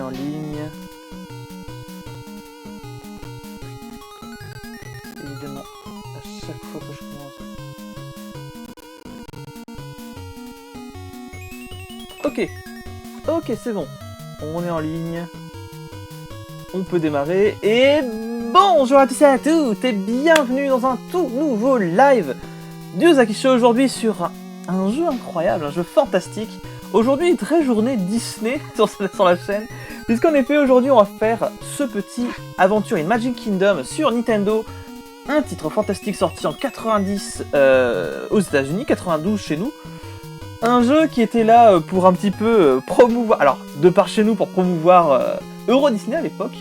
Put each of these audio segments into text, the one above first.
en ligne. Évidemment, à chaque fois que je commence. Ok, ok, c'est bon. On est en ligne. On peut démarrer. Et bonjour à tous et à toutes et bienvenue dans un tout nouveau live du Zaki Show aujourd'hui sur un jeu incroyable, un jeu fantastique. Aujourd'hui, une vraie journée Disney sur la chaîne. Puisqu'en effet, aujourd'hui, on va faire ce petit aventure in Magic Kingdom sur Nintendo. Un titre fantastique sorti en 90 aux États-Unis, 92 chez nous. Un jeu qui était là pour un petit peu promouvoir, alors de par chez nous pour promouvoir Euro Disney à l'époque.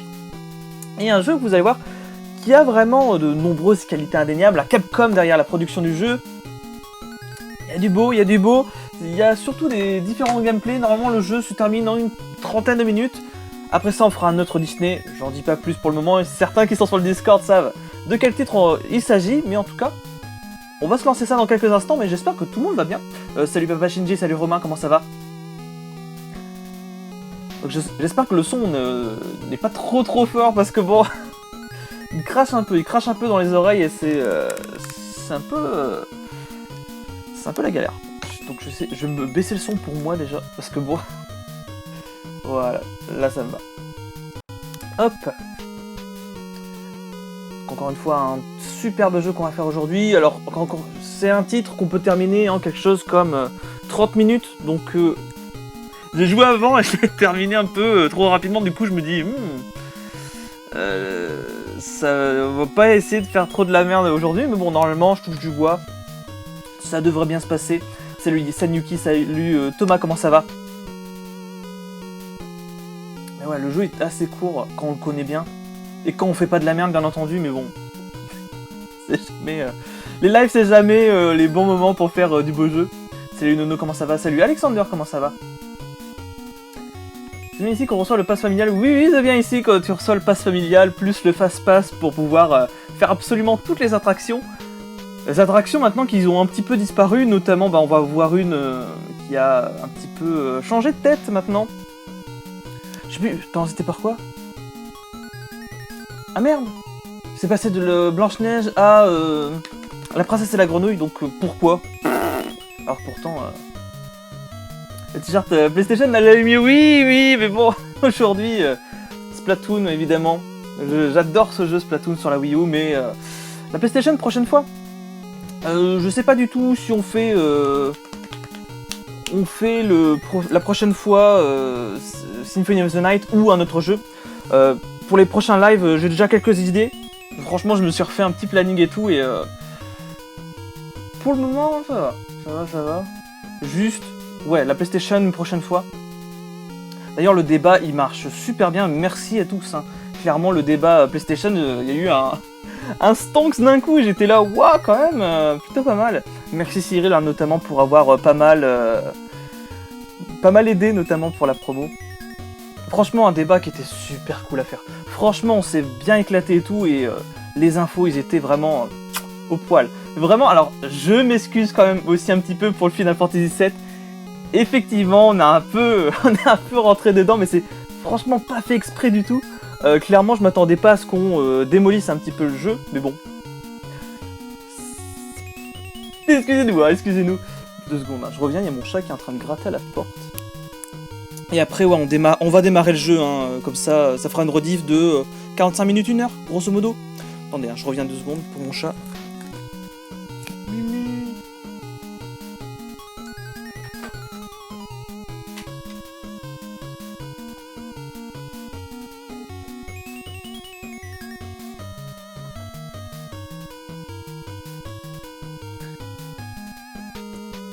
Et un jeu que vous allez voir qui a vraiment de nombreuses qualités indéniables. La Capcom derrière la production du jeu. Il y a du beau, il y a du beau. Il y a surtout des différents gameplays. Normalement le jeu se termine en une trentaine de minutes. Après ça on fera un autre Disney. J'en dis pas plus pour le moment. Et certains qui sont sur le Discord savent de quel titre il s'agit. Mais en tout cas, on va se lancer ça dans quelques instants. Mais j'espère que tout le monde va bien. Salut Papa Shinji, salut Romain, comment ça va? J'espère que le son n'est pas trop fort parce que bon, il crache un peu dans les oreilles et c'est un peu la galère. Donc je vais me baisser le son pour moi déjà parce que bon, voilà, là ça me va. Hop. Encore une fois un superbe jeu qu'on va faire aujourd'hui. Alors encore, c'est un titre qu'on peut terminer en quelque chose comme 30 minutes donc. J'ai joué avant et je l'ai terminé un peu trop rapidement, du coup je me dis ça va pas essayer de faire trop de la merde aujourd'hui, mais bon normalement je touche du bois, ça devrait bien se passer. Salut Sanyuki, salut Thomas, comment ça va? Mais ouais, le jeu est assez court quand on le connaît bien, et quand on fait pas de la merde bien entendu, mais bon, c'est jamais, les lives c'est jamais les bons moments pour faire du beau jeu. Salut Nono, comment ça va? Salut Alexander, comment ça va? C'est bien ici qu'on reçoit le pass familial. Oui, c'est bien ici quand tu reçois le pass familial, plus le fast-pass pour pouvoir faire absolument toutes les attractions. Les attractions maintenant qu'ils ont un petit peu disparu, notamment on va voir une qui a un petit peu changé de tête maintenant. Je sais plus, attends, c'était par quoi? Ah merde! C'est passé de Blanche-Neige à la princesse et la grenouille, donc pourquoi? Alors pourtant... Le t-shirt PlayStation, elle l'a mis, oui, mais bon, aujourd'hui, Splatoon, évidemment. J'adore ce jeu Splatoon sur la Wii U, mais la PlayStation, prochaine fois. Je sais pas du tout si on fait la prochaine fois Symphony of the Night ou un autre jeu. Pour les prochains lives, j'ai déjà quelques idées. Franchement, je me suis refait un petit planning et tout, et pour le moment, ça va. Juste... Ouais, la PlayStation une prochaine fois. D'ailleurs, le débat, il marche super bien. Merci à tous. Hein. Clairement, le débat PlayStation, il y a eu un stonks d'un coup. J'étais là, waouh, quand même, plutôt pas mal. Merci Cyril, hein, notamment pour avoir pas mal aidé, notamment pour la promo. Franchement, un débat qui était super cool à faire. Franchement, on s'est bien éclaté et tout. Et les infos, ils étaient vraiment au poil. Vraiment, alors, je m'excuse quand même aussi un petit peu pour le Final Fantasy VII. Effectivement, on est un peu rentré dedans, mais c'est franchement pas fait exprès du tout. Clairement, je m'attendais pas à ce qu'on démolisse un petit peu le jeu, mais bon. Excusez-nous. 2 secondes, hein. Je reviens, il y a mon chat qui est en train de gratter à la porte. Et après, ouais, on va démarrer le jeu, hein, comme ça fera une rediff de 45 minutes, 1 heure, grosso modo. Attendez, hein, je reviens 2 secondes pour mon chat.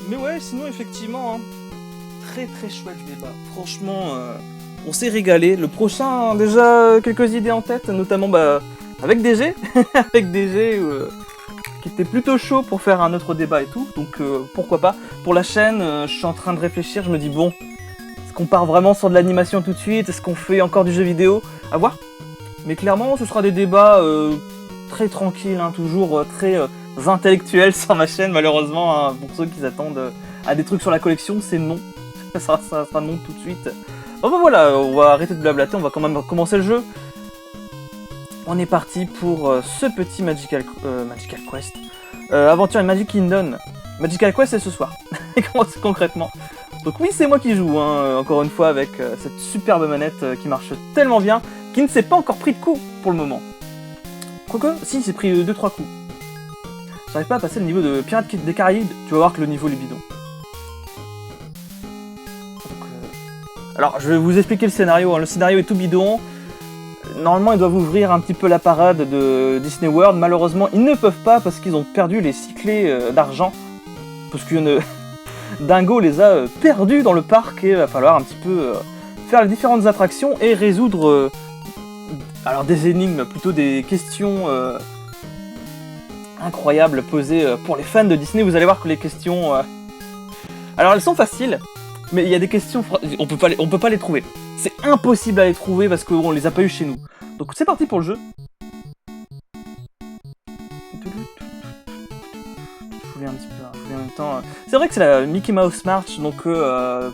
Mais ouais, sinon effectivement, hein, très chouette débat. Franchement, on s'est régalé. Le prochain, déjà quelques idées en tête, notamment avec DG, qui était plutôt chaud pour faire un autre débat et tout. Donc pourquoi pas. Pour la chaîne, je suis en train de réfléchir. Je me dis bon, est-ce qu'on part vraiment sur de l'animation tout de suite? Est-ce qu'on fait encore du jeu vidéo? À voir. Mais clairement, ce sera des débats très tranquilles, hein, toujours très intellectuels sur ma chaîne, malheureusement, hein, pour ceux qui s'attendent à des trucs sur la collection, c'est non. Ça sera non tout de suite. Bon bah voilà, on va arrêter de blablater, on va quand même commencer le jeu. On est parti pour ce petit Magical Quest. Aventure et Magic Kingdom. Magical Quest c'est ce soir, concrètement. Donc oui, c'est moi qui joue, hein, encore une fois, avec cette superbe manette qui marche tellement bien, qui ne s'est pas encore pris de coup pour le moment. Quoique, si, il s'est pris 2-3 coups. J'arrive pas à passer le niveau de Pirates des Caraïbes, tu vas voir que le niveau est bidon. Donc, alors, je vais vous expliquer le scénario, hein. Le scénario est tout bidon. Normalement, ils doivent ouvrir un petit peu la parade de Disney World. Malheureusement, ils ne peuvent pas parce qu'ils ont perdu les 6 clés d'argent. Parce qu'une Dingo les a perdus dans le parc et il va falloir un petit peu faire les différentes attractions et résoudre alors des énigmes, plutôt des questions incroyables posées pour les fans de Disney. Vous allez voir que les questions... Alors elles sont faciles, mais il y a des questions... On peut pas les trouver. C'est impossible à les trouver parce qu'on les a pas eu chez nous. Donc c'est parti pour le jeu. Un petit peu, en même temps. C'est vrai que c'est la Mickey Mouse March, donc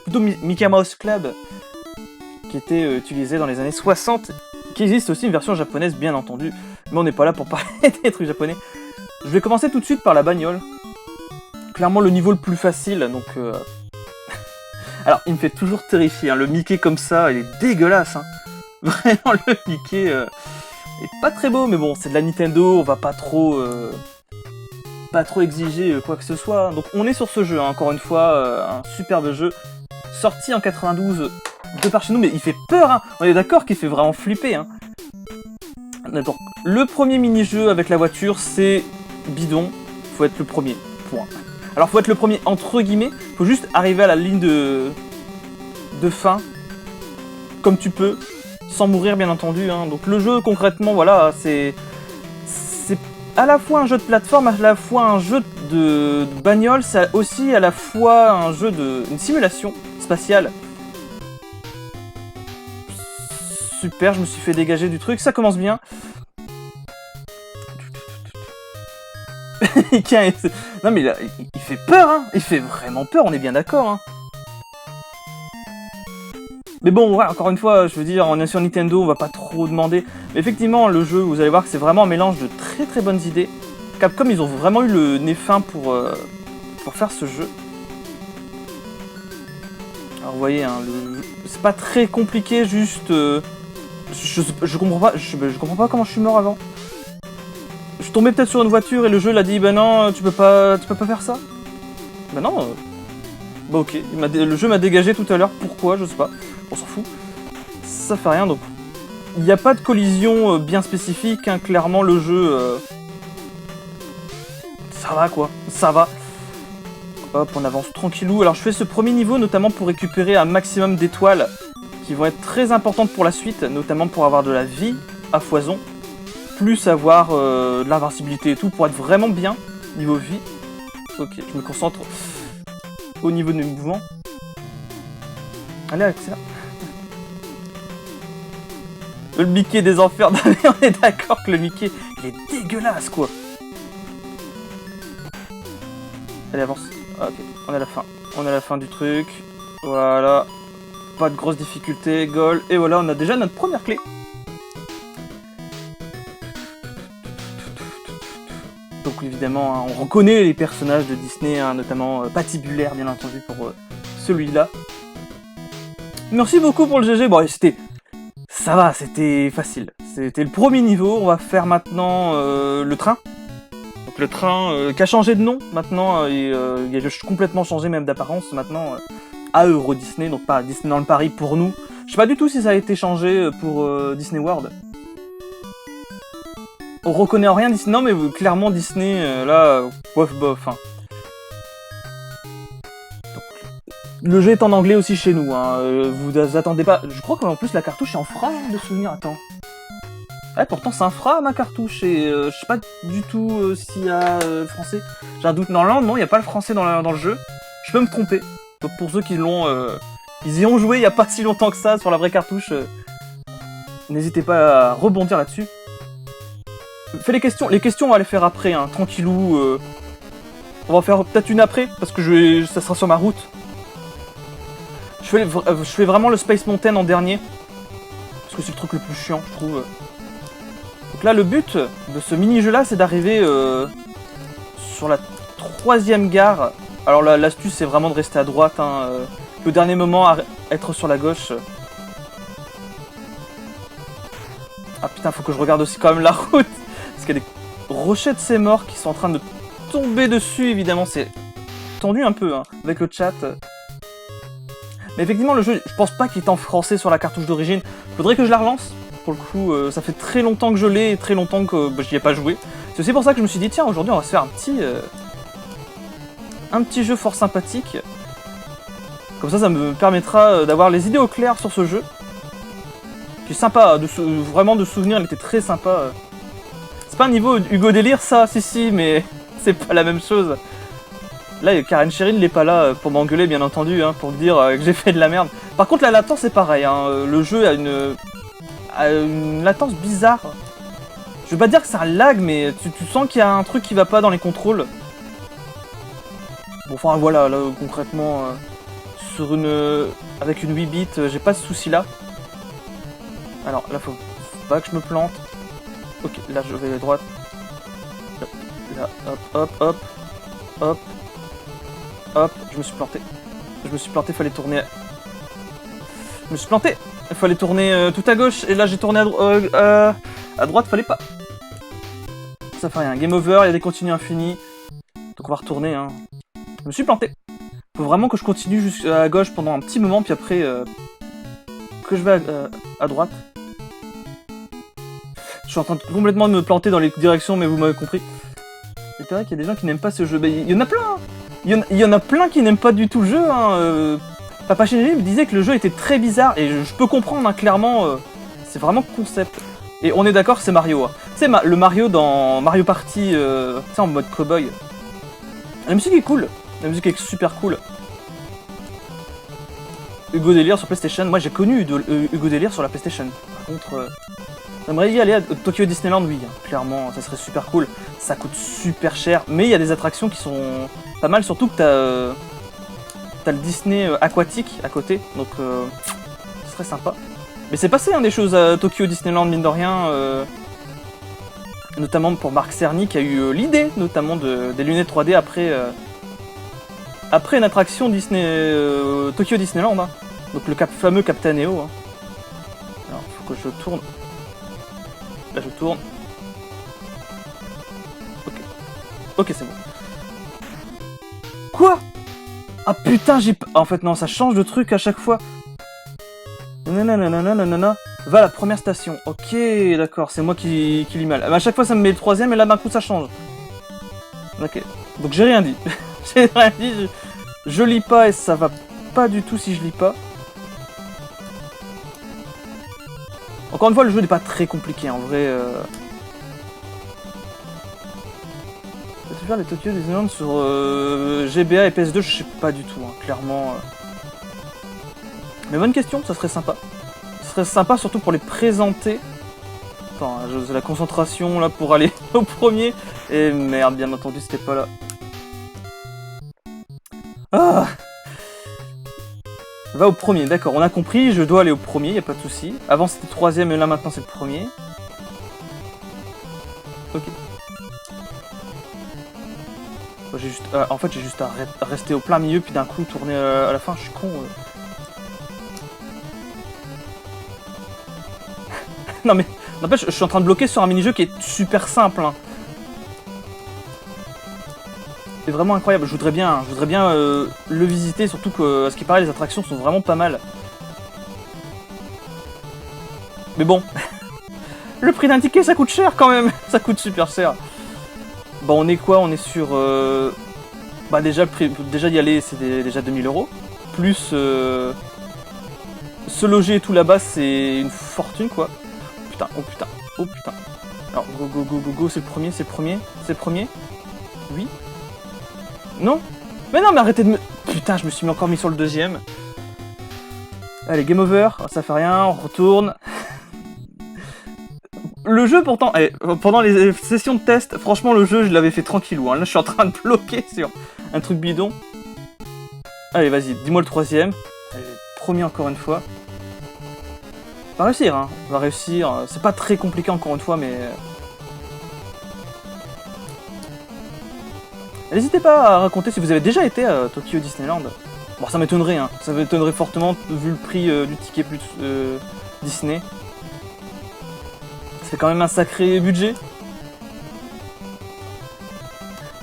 plutôt Mickey Mouse Club, qui était utilisée dans les années 60, qui existe aussi une version japonaise bien entendu, mais on n'est pas là pour parler des trucs japonais. Je vais commencer tout de suite par la bagnole. Clairement le niveau le plus facile, donc... Alors il me fait toujours terrifier, hein. Le Mickey comme ça, il est dégueulasse, hein. Vraiment le Mickey est pas très beau, mais bon, c'est de la Nintendo, on va pas trop exiger quoi que ce soit. Donc on est sur ce jeu, hein, encore une fois, un superbe jeu, sorti en 92 de par chez nous, mais il fait peur, hein. On est d'accord qu'il fait vraiment flipper, hein. Donc le premier mini-jeu avec la voiture, c'est bidon, faut être le premier, point. Alors faut être le premier entre guillemets, faut juste arriver à la ligne de fin, comme tu peux, sans mourir bien entendu, hein. Donc le jeu concrètement, voilà, c'est à la fois un jeu de plateforme, à la fois un jeu de bagnole, c'est aussi à la fois un jeu une simulation spatiale. Super, je me suis fait dégager du truc, ça commence bien. Non mais il fait peur, hein. Il fait vraiment peur, on est bien d'accord, hein. Mais bon, ouais, encore une fois, je veux dire, on est sur Nintendo, on va pas trop demander. Mais effectivement, le jeu, vous allez voir que c'est vraiment un mélange de très très bonnes idées. Capcom, ils ont vraiment eu le nez fin pour faire ce jeu. Alors vous voyez, hein, c'est pas très compliqué, juste... je comprends pas comment je suis mort avant. Je suis tombé peut-être sur une voiture et le jeu l'a dit, bah non, tu peux pas faire ça. Bah non, bah ok, le jeu m'a dégagé tout à l'heure, pourquoi, je sais pas, on s'en fout. Ça fait rien, donc il n'y a pas de collision bien spécifique, hein, clairement le jeu... Ça va quoi, ça va. Hop, on avance tranquillou. Alors je fais ce premier niveau notamment pour récupérer un maximum d'étoiles qui vont être très importantes pour la suite, notamment pour avoir de la vie à foison, plus avoir de l'invincibilité et tout, pour être vraiment bien niveau vie. Ok, je me concentre au niveau de mes mouvements. Allez Alexa. Le Mickey des enfers, on est d'accord que le Mickey, il est dégueulasse quoi. Allez avance. Ah, ok, on est à la fin. On est à la fin du truc. Voilà. Pas de grosses difficultés, goal. Et voilà, on a déjà notre première clé. Donc évidemment, hein, on reconnaît les personnages de Disney, hein, notamment Patibulaire bien entendu pour celui-là. Merci beaucoup pour le GG. Bon, c'était... Ça va, c'était facile. C'était le premier niveau. On va faire maintenant le train. Donc le train qui a changé de nom maintenant. Il a complètement changé même d'apparence maintenant à Euro Disney. Donc pas Disneyland Paris pour nous. Je sais pas du tout si ça a été changé pour Disney World. On reconnaît en rien Disney. Non mais clairement Disney, là, bof bof. Hein. Le jeu est en anglais aussi chez nous, hein. Vous attendez pas... Je crois qu'en plus la cartouche est en fra de souvenir, attends. Ouais, pourtant c'est un fra ma cartouche, et je sais pas du tout s'il y a le français. J'ai un doute, normalement non, il n'y a pas le français dans le jeu. Je peux me tromper. Donc pour ceux qui l'ont... ils y ont joué il n'y a pas si longtemps que ça sur la vraie cartouche. N'hésitez pas à rebondir là-dessus. Fais les questions on va les faire après, hein, tranquillou. On va en faire peut-être une après, parce que ça sera sur ma route. Je fais vraiment le Space Mountain en dernier. Parce que c'est le truc le plus chiant, je trouve. Donc là, le but de ce mini-jeu là, c'est d'arriver sur la 3e gare. Alors l'astuce, c'est vraiment de rester à droite. Hein, au dernier moment, être sur la gauche. Ah putain, faut que je regarde aussi quand même la route. Parce qu'il y a des rochers de ces morts qui sont en train de tomber dessus, évidemment. C'est tendu un peu, hein, avec le chat. Mais effectivement, le jeu, je pense pas qu'il est en français sur la cartouche d'origine. Faudrait que je la relance. Pour le coup, ça fait très longtemps que je l'ai et très longtemps que j'y ai pas joué. C'est aussi pour ça que je me suis dit, tiens, aujourd'hui, on va se faire un petit jeu fort sympathique. Comme ça me permettra d'avoir les idées au clair sur ce jeu. Qui est sympa, vraiment de souvenir, il était très sympa. C'est pas un niveau Hugo Délire, ça, si, mais c'est pas la même chose. Là, Karen Sherin n'est pas là pour m'engueuler, bien entendu, hein, pour me dire que j'ai fait de la merde. Par contre, la latence, c'est pareil. Hein, le jeu a une latence bizarre. Je veux pas dire que c'est un lag, mais tu sens qu'il y a un truc qui va pas dans les contrôles. Bon, enfin, voilà, là, concrètement, avec une 8 bits, j'ai pas ce souci-là. Alors, là, faut pas que je me plante. Ok, là, je vais à droite. Là, hop. Hop, je me suis planté, fallait tourner. Je me suis planté. Il fallait tourner tout à gauche, et là j'ai tourné à droite, fallait pas. Ça fait rien, game over, il y a des continues infinis. Donc on va retourner, hein. Je me suis planté. Faut vraiment que je continue jusqu'à gauche pendant un petit moment, puis après que je vais à droite. Je suis en train de complètement de me planter dans les directions, mais vous m'avez compris. C'est vrai qu'il y a des gens qui n'aiment pas ce jeu. Il y en a plein, hein. Il y en a plein qui n'aiment pas du tout le jeu. Hein. Papa Shinji me disait que le jeu était très bizarre, et je peux comprendre, hein, clairement. C'est vraiment concept. Et on est d'accord, c'est Mario. Hein. C'est le Mario dans Mario Party, en mode cowboy. La musique est cool. La musique est super cool. Hugo Délire sur PlayStation. Moi, j'ai connu Hugo Délire sur la PlayStation. Par contre, j'aimerais y aller à Tokyo Disneyland, oui. Hein. Clairement, ça serait super cool. Ça coûte super cher, mais il y a des attractions qui sont pas mal, surtout que t'as le Disney aquatique à côté, donc ce serait sympa. Mais c'est passé, hein, des choses à Tokyo Disneyland, mine de rien, notamment pour Marc Cerny qui a eu l'idée, notamment des lunettes 3D après une attraction Disney Tokyo Disneyland, hein. Donc le fameux Captain Neo. Hein. Alors, faut que je tourne. Là, je tourne. Ok, c'est bon. Quoi? Ah putain, en fait, non, ça change de truc à chaque fois. Nanana. Va à la première station. Ok, d'accord, c'est moi qui lis mal. À chaque fois, ça me met le 3ème, et là, d'un coup, ça change. Ok, donc j'ai rien dit. J'ai rien dit, je lis pas, et ça va pas du tout si je lis pas. Encore une fois, le jeu n'est pas très compliqué, en vrai. Peux-tu faire les Tokyo Disneyland sur GBA et PS2? Je sais pas du tout, hein, clairement. Mais bonne question, ça serait sympa. Ça serait sympa surtout pour les présenter. Attends, j'ai la concentration là pour aller au premier. Et merde, bien entendu, c'était pas là. Ah! Va au premier, d'accord, on a compris, je dois aller au premier, y a pas de souci. Avant c'était 3ème et là maintenant c'est le premier. Ok. En fait j'ai juste à rester au plein milieu puis d'un coup tourner à la fin, je suis con. Non mais, n'empêche, je suis en train de bloquer sur un mini-jeu qui est super simple. Hein. C'est vraiment incroyable, je voudrais bien le visiter, surtout que, à ce qui paraît, les attractions sont vraiment pas mal. Mais bon, le prix d'un ticket, ça coûte cher quand même, ça coûte super cher. Bon, on est quoi? On est sur... Bah déjà y aller, c'est déjà 2000 €. Plus se loger et tout là-bas, c'est une fortune, quoi. Putain, oh putain, oh putain. Alors, go, c'est le premier. Oui. Non? Mais non, mais arrêtez de me... Putain, je me suis encore mis sur le deuxième. Allez, game over, ça fait rien, on retourne. Le jeu, pourtant, pendant les sessions de test, franchement, le jeu, je l'avais fait tranquillou. Hein. Là, je suis en train de bloquer sur un truc bidon. Allez, vas-y, dis-moi le 3ème. Allez, promis encore une fois. On va réussir, hein. On va réussir. C'est pas très compliqué encore une fois, mais... N'hésitez pas à raconter si vous avez déjà été à Tokyo Disneyland. Bon, ça m'étonnerait, hein. Ça m'étonnerait fortement vu le prix du ticket plus Disney. C'est quand même un sacré budget.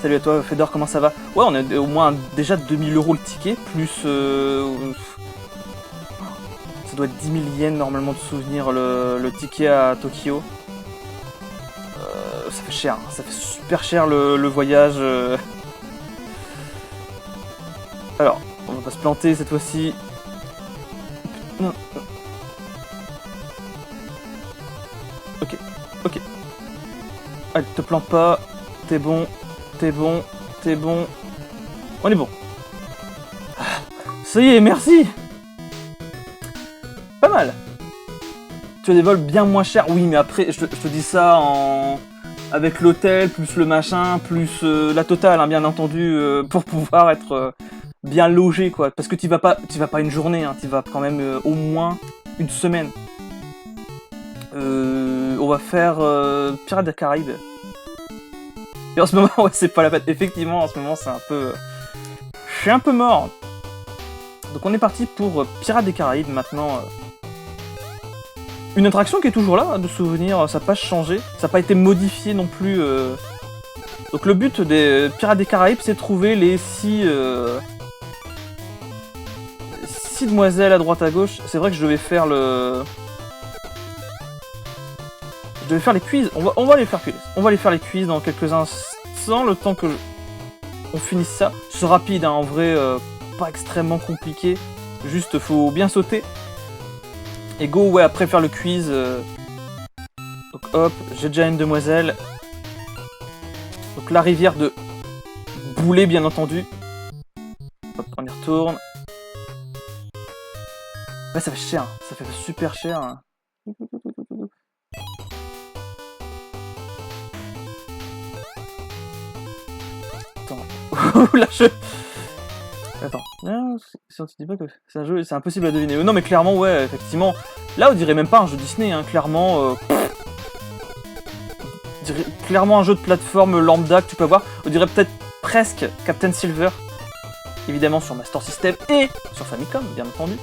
Salut à toi Fedor, comment ça va? Ouais, on est au moins déjà 2000 € le ticket, plus... ça doit être 10 000 yens normalement de souvenir le ticket à Tokyo. Ça fait cher, hein. Ça fait super cher le voyage. Alors, on va pas se planter cette fois-ci. Ok, ok. Allez, te plante pas, t'es bon. T'es bon, t'es bon. On est bon. Ça y est, merci. Pas mal. Tu as des vols bien moins chers. Oui, mais après, je te dis ça en... avec l'hôtel, plus le machin, plus la totale, hein, bien entendu, pour pouvoir être bien logé, quoi. Parce que tu vas pas une journée, hein, tu vas quand même au moins une semaine. On va faire Pirates des Caraïbes. Et en ce moment, ouais, c'est pas la peine. Effectivement, en ce moment, c'est un peu... Je suis un peu mort. Donc on est parti pour Pirates des Caraïbes, maintenant. Une attraction qui est toujours là, de souvenir, ça n'a pas changé. Ça n'a pas été modifié non plus. Donc le but des Pirates des Caraïbes, c'est de trouver les 6 demoiselles à droite à gauche. C'est vrai que je devais faire le... Je devais faire les quiz. On va les faire quiz. On va les faire les quiz dans quelques instants, le temps que on finisse ça. C'est rapide, hein, en vrai, pas extrêmement compliqué. Juste, faut bien sauter. Et go, ouais, après faire le quiz. Donc hop, j'ai déjà une demoiselle. Donc la rivière de Boulet, bien entendu. Hop, on y retourne. Ouais, ça fait cher. Ça fait super cher. Là je... Attends, si on te dit pas que c'est un jeu, c'est impossible à deviner. Non mais clairement ouais, effectivement. Là on dirait même pas un jeu Disney, hein, clairement. On dirait clairement un jeu de plateforme lambda que tu peux avoir. On dirait peut-être presque Captain Silver. Évidemment sur Master System et sur Famicom, bien entendu.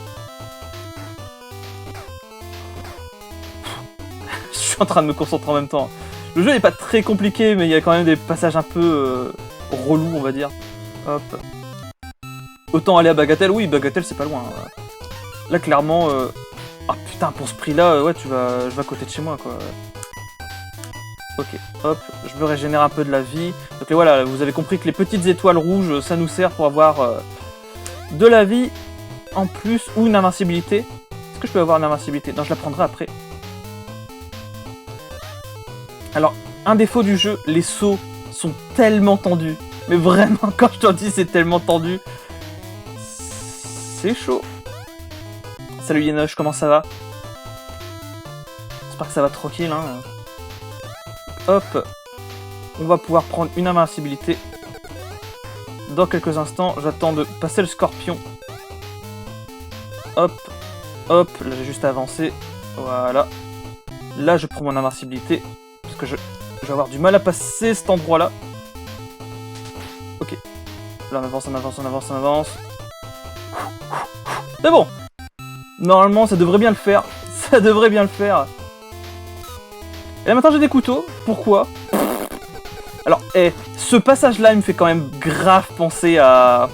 Je suis en train de me concentrer en même temps. Le jeu n'est pas très compliqué, mais il y a quand même des passages un peu relous, on va dire. Hop. Autant aller à Bagatelle, oui, Bagatelle c'est pas loin. Là clairement, ah putain, pour ce prix-là, ouais, je vais à côté de chez moi, quoi. Ok, hop, je me régénère un peu de la vie. Donc là, voilà, vous avez compris que les petites étoiles rouges, ça nous sert pour avoir de la vie en plus ou une invincibilité. Est-ce que je peux avoir une invincibilité? Non, je la prendrai après. Alors, un défaut du jeu, les sauts sont tellement tendus. Mais vraiment, quand je te dis c'est tellement tendu, c'est chaud. Salut Yenosh, comment ça va? J'espère que ça va tranquille, hein. Hop, on va pouvoir prendre une invincibilité. Dans quelques instants, j'attends de passer le scorpion. Hop, hop, là j'ai juste avancé. Voilà. Là je prends mon invincibilité. Parce que je vais avoir du mal à passer cet endroit-là. Ok. Là on avance, on avance, on avance, on avance. C'est bon. Normalement ça devrait bien le faire. Ça devrait bien le faire. Et là maintenant j'ai des couteaux. Pourquoi? Alors, ce passage-là, il me fait quand même grave penser à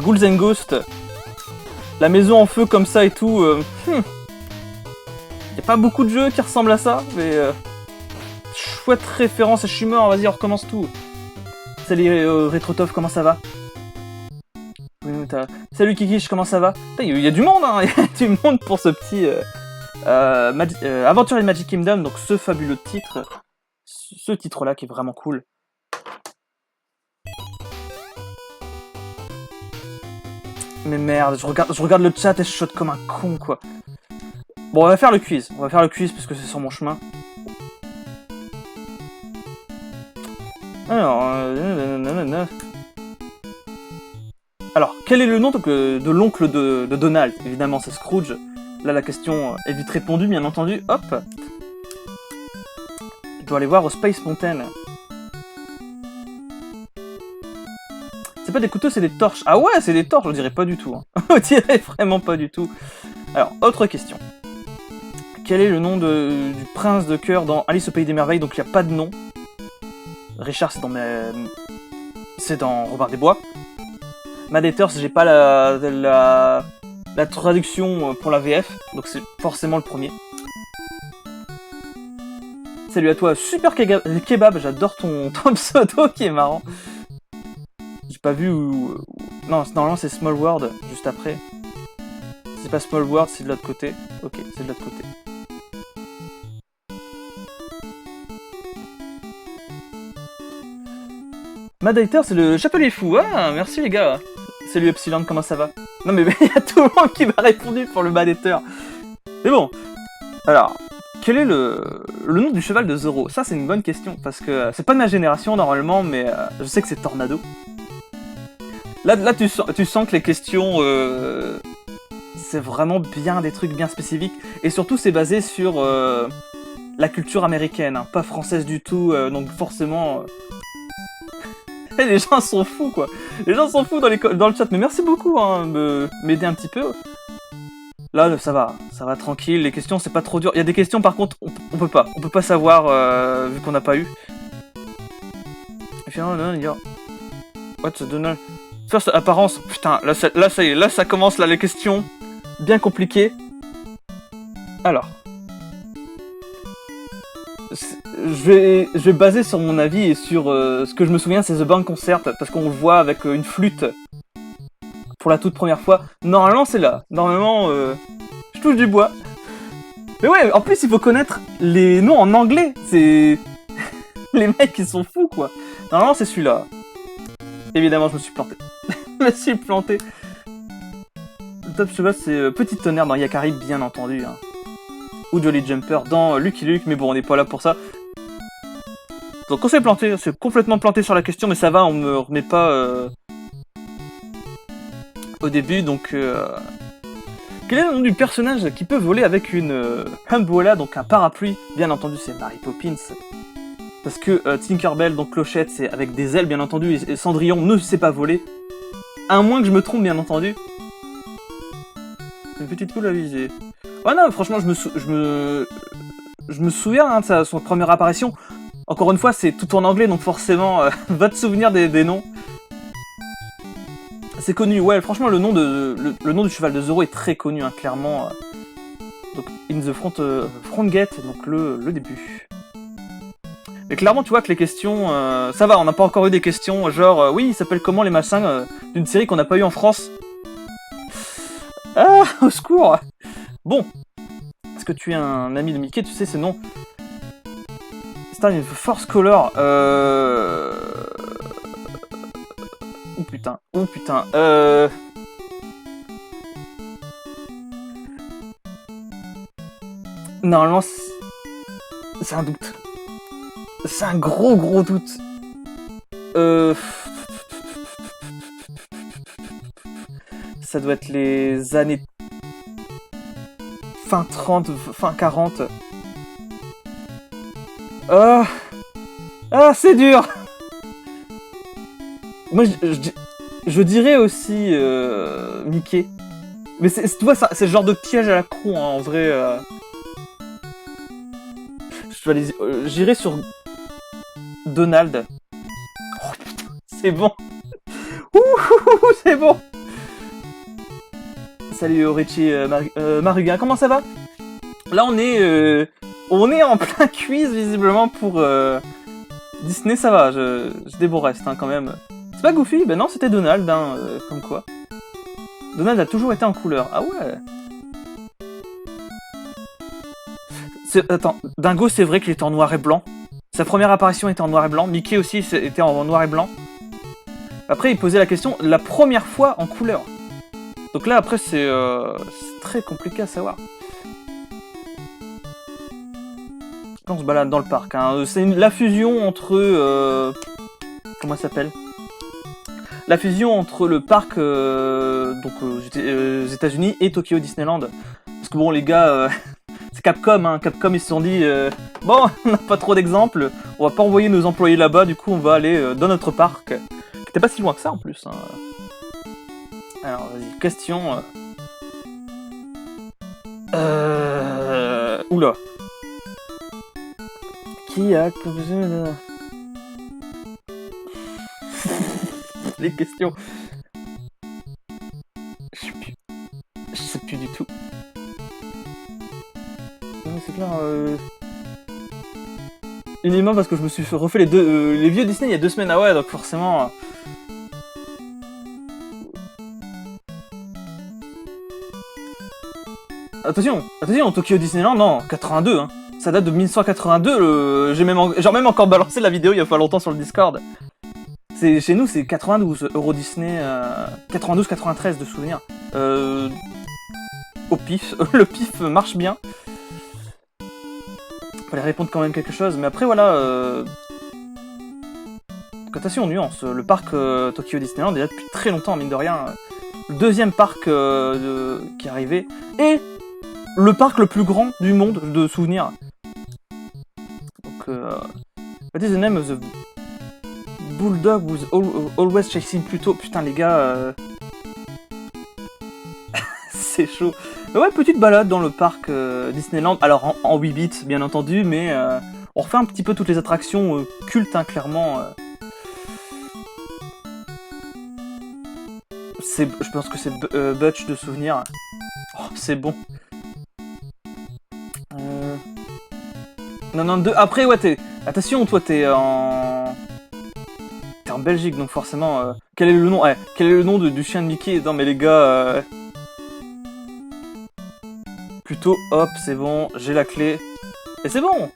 Ghouls and Ghosts. La maison en feu comme ça et tout. Y a pas beaucoup de jeux qui ressemblent à ça, mais chouette référence. Je suis mort, vas-y, on recommence tout. Salut Retrotov, comment ça va? Salut Kikish, comment ça va? Il y a du monde, hein. Il y a du monde pour ce petit Aventurier de Magic Kingdom, donc ce fabuleux titre. Ce titre-là qui est vraiment cool. Mais merde, je regarde le chat et je saute comme un con, quoi. Bon, on va faire le quiz. On va faire le quiz parce que c'est sur mon chemin. Alors, quel est le nom de l'oncle de Donald? Évidemment, c'est Scrooge. Là, la question est vite répondue, bien entendu. Hop. Je dois aller voir au Space Mountain. C'est pas des couteaux, c'est des torches. Ah ouais, c'est des torches, on dirait pas du tout. Hein. On dirait vraiment pas du tout. Alors, autre question. Quel est le nom du prince de cœur dans Alice au Pays des Merveilles? Donc il n'y a pas de nom. Richard, c'est dans Robin des Bois. Mad Haters, j'ai pas la traduction pour la VF, donc c'est forcément le premier. Salut à toi, Super Kebab, j'adore ton pseudo qui est marrant. J'ai pas vu où... Non, normalement c'est Small World, juste après. C'est pas Small World, c'est de l'autre côté. Ok, c'est de l'autre côté. Mad Hater, c'est le Chapelier Fou. Ah, merci les gars. Salut Epsilon, comment ça va? Non mais il y a tout le monde qui m'a répondu pour le Mad Hater. Mais bon. Alors, quel est le nom du cheval de Zoro? Ça c'est une bonne question, parce que c'est pas de ma génération normalement, mais je sais que c'est Tornado. Là tu sens que les questions... c'est vraiment bien des trucs bien spécifiques. Et surtout c'est basé sur la culture américaine, hein, pas française du tout, donc forcément... Les gens sont fous quoi. Les gens sont fous dans le chat, mais merci beaucoup hein, de m'aider un petit peu. Là ça va tranquille, les questions c'est pas trop dur. Il y a des questions par contre on peut pas savoir vu qu'on n'a pas eu. What's Donald? First apparence, putain, là ça y est, là ça commence là les questions bien compliquées. Alors. Je vais baser sur mon avis et sur ce que je me souviens, c'est The Band Concert, parce qu'on le voit avec une flûte pour la toute première fois. Normalement, c'est là. Normalement, je touche du bois. Mais ouais, en plus, il faut connaître les noms en anglais. C'est... les mecs, ils sont fous, quoi. Normalement, c'est celui-là. Évidemment, je me suis planté. Je me suis planté. Le top cheval, c'est Petit Tonnerre dans Yakari, bien entendu. Hein. Ou Jolly Jumper dans Lucky Luke, mais bon, on n'est pas là pour ça. Donc on s'est planté, on s'est complètement planté sur la question, mais ça va, on me remet pas au début, donc... Quel est le nom du personnage qui peut voler avec une umbrella, donc un parapluie? Bien entendu, c'est Mary Poppins. Parce que Tinkerbell, donc Clochette, c'est avec des ailes, bien entendu, et Cendrillon ne sait pas voler. À moins que je me trompe, bien entendu. Une petite poule à viser. Oh non, franchement, je me souviens hein, de son première apparition. Encore une fois, c'est tout en anglais, donc forcément, va te souvenir des noms. C'est connu, ouais, franchement, le nom du cheval de Zoro est très connu, hein, clairement. Donc, in the front gate, donc le début. Mais clairement, tu vois que les questions, ça va, on n'a pas encore eu des questions, genre, oui, il s'appelle comment les machins d'une série qu'on n'a pas eu en France? Ah, au secours! Bon, est-ce que tu es un ami de Mickey? Tu sais ces noms. Star Force Color. Oh putain, oh putain. Normalement, c'est un doute. C'est un gros doute. Ça doit être les années fin 30, fin 40. Ah, c'est dur. Moi, je dirais aussi Mickey. Mais tu vois, c'est le genre de piège à la con, hein, en vrai. J'irai sur Donald. Oh putain, c'est bon. Ouh, c'est bon. Salut Richie Maruga, comment ça va? Là on est en plein quiz visiblement pour Disney, ça va, je déboreste hein, quand même. C'est pas Goofy? Ben non, c'était Donald, hein, comme quoi. Donald a toujours été en couleur, ah ouais. Attends, Dingo c'est vrai qu'il était en noir et blanc. Sa première apparition était en noir et blanc, Mickey aussi était en noir et blanc. Après il posait la question la première fois en couleur. Donc là, après, c'est très compliqué à savoir. Quand on se balade dans le parc, hein, c'est la fusion entre... comment ça s'appelle? la fusion entre le parc aux États-Unis et Tokyo Disneyland. Parce que bon, les gars, c'est Capcom, hein. Capcom, ils se sont dit, bon, on n'a pas trop d'exemples, on va pas envoyer nos employés là-bas, du coup, on va aller dans notre parc. Qui était pas si loin que ça en plus. Hein. Alors, vas-y, question. Oula. Qui a les questions. Je sais plus du tout. Non, c'est clair. Uniquement parce que je me suis refait les vieux Disney il y a 2 semaines. Ah ouais, donc forcément. Attention, Tokyo Disneyland, non, 82, hein. Ça date de 1982, j'ai même encore balancé la vidéo il y a pas longtemps sur le Discord. Chez nous, c'est 92, Euro Disney, 92-93 de souvenirs. Au pif, le pif marche bien. Fallait répondre quand même quelque chose, mais après voilà... Donc, attention, nuance, le parc Tokyo Disneyland est là depuis très longtemps, mine de rien. Le deuxième parc qui est arrivé, et le parc le plus grand du monde de souvenirs. Donc, what is the name of the bulldog who's always chasing Pluto? Putain, les gars, c'est chaud. Mais ouais, petite balade dans le parc Disneyland. Alors, en 8 bits, bien entendu, mais on refait un petit peu toutes les attractions cultes, hein, clairement. Je pense que c'est Butch de souvenir. Oh, c'est bon. 92. Après, ouais, attention, toi, t'es en Belgique, donc forcément... Quel est le nom quel est le nom du chien de Mickey? Non, mais les gars... Plutôt, hop, c'est bon, j'ai la clé. Et c'est bon.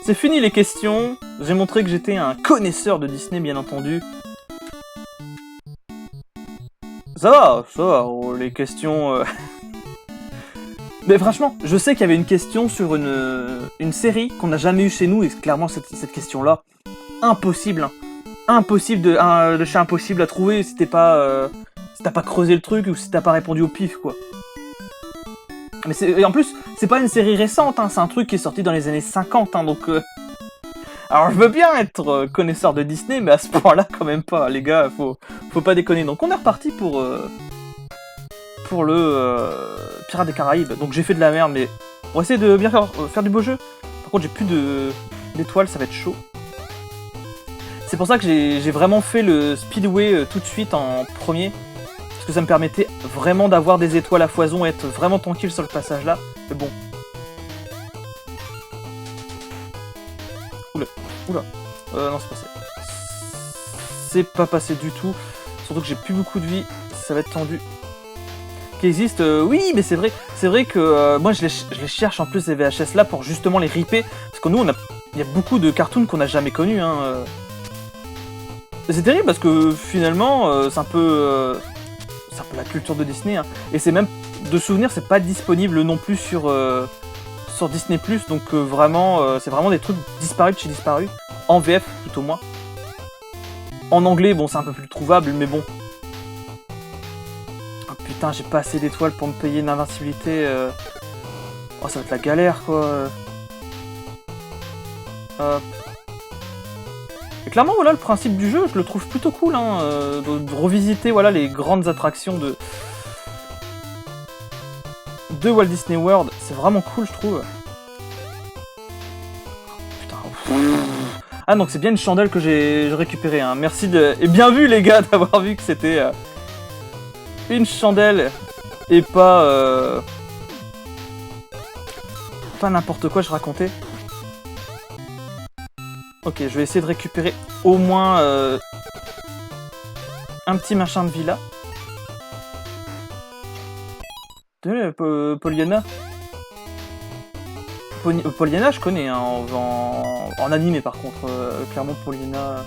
C'est fini les questions. J'ai montré que j'étais un connaisseur de Disney, bien entendu. Ça va, les questions... Mais franchement, je sais qu'il y avait une question sur une série qu'on n'a jamais eue chez nous, et clairement, cette question-là, impossible, hein. Impossible le chat impossible à trouver si t'as pas creusé le truc ou si t'as pas répondu au pif, quoi. Mais et en plus, c'est pas une série récente, hein, c'est un truc qui est sorti dans les années 50, hein, donc... Alors je veux bien être connaisseur de Disney, mais à ce point-là, quand même pas, les gars, faut pas déconner. Donc on est reparti pour le Pirates des Caraïbes. Donc j'ai fait de la merde, mais on va essayer de bien faire du beau jeu. Par contre, j'ai plus d'étoiles, ça va être chaud. C'est pour ça que j'ai vraiment fait le Speedway tout de suite en premier. Parce que ça me permettait vraiment d'avoir des étoiles à foison et être vraiment tranquille sur le passage là. Mais bon. Oula. Non, c'est passé. C'est pas passé du tout. Surtout que j'ai plus beaucoup de vie. Ça va être tendu. Qui existe, oui, mais c'est vrai que moi je les cherche en plus ces VHS là pour justement les ripper. Parce que nous, il y a beaucoup de cartoons qu'on n'a jamais connus. Hein. C'est terrible parce que finalement, c'est un peu la culture de Disney. Hein. Et c'est même, de souvenir, c'est pas disponible non plus sur Disney+. Donc vraiment, c'est vraiment des trucs disparus de chez disparus. En VF, tout au moins. En anglais, bon, c'est un peu plus trouvable, mais bon. Oh putain, j'ai pas assez d'étoiles pour me payer une invincibilité. Oh, ça va être la galère, quoi. Hop. Et clairement, voilà, le principe du jeu, je le trouve plutôt cool, hein, de revisiter, voilà, les grandes attractions de Walt Disney World. C'est vraiment cool, je trouve. Putain. Ah, donc c'est bien une chandelle que j'ai récupérée, hein. Merci et bien vu, les gars, d'avoir vu que c'était une chandelle et pas n'importe quoi, je racontais. Ok, je vais essayer de récupérer au moins un petit machin de villa. Pollyanna. Pollyanna, je connais, hein, en animé par contre. Clairement, Pollyanna.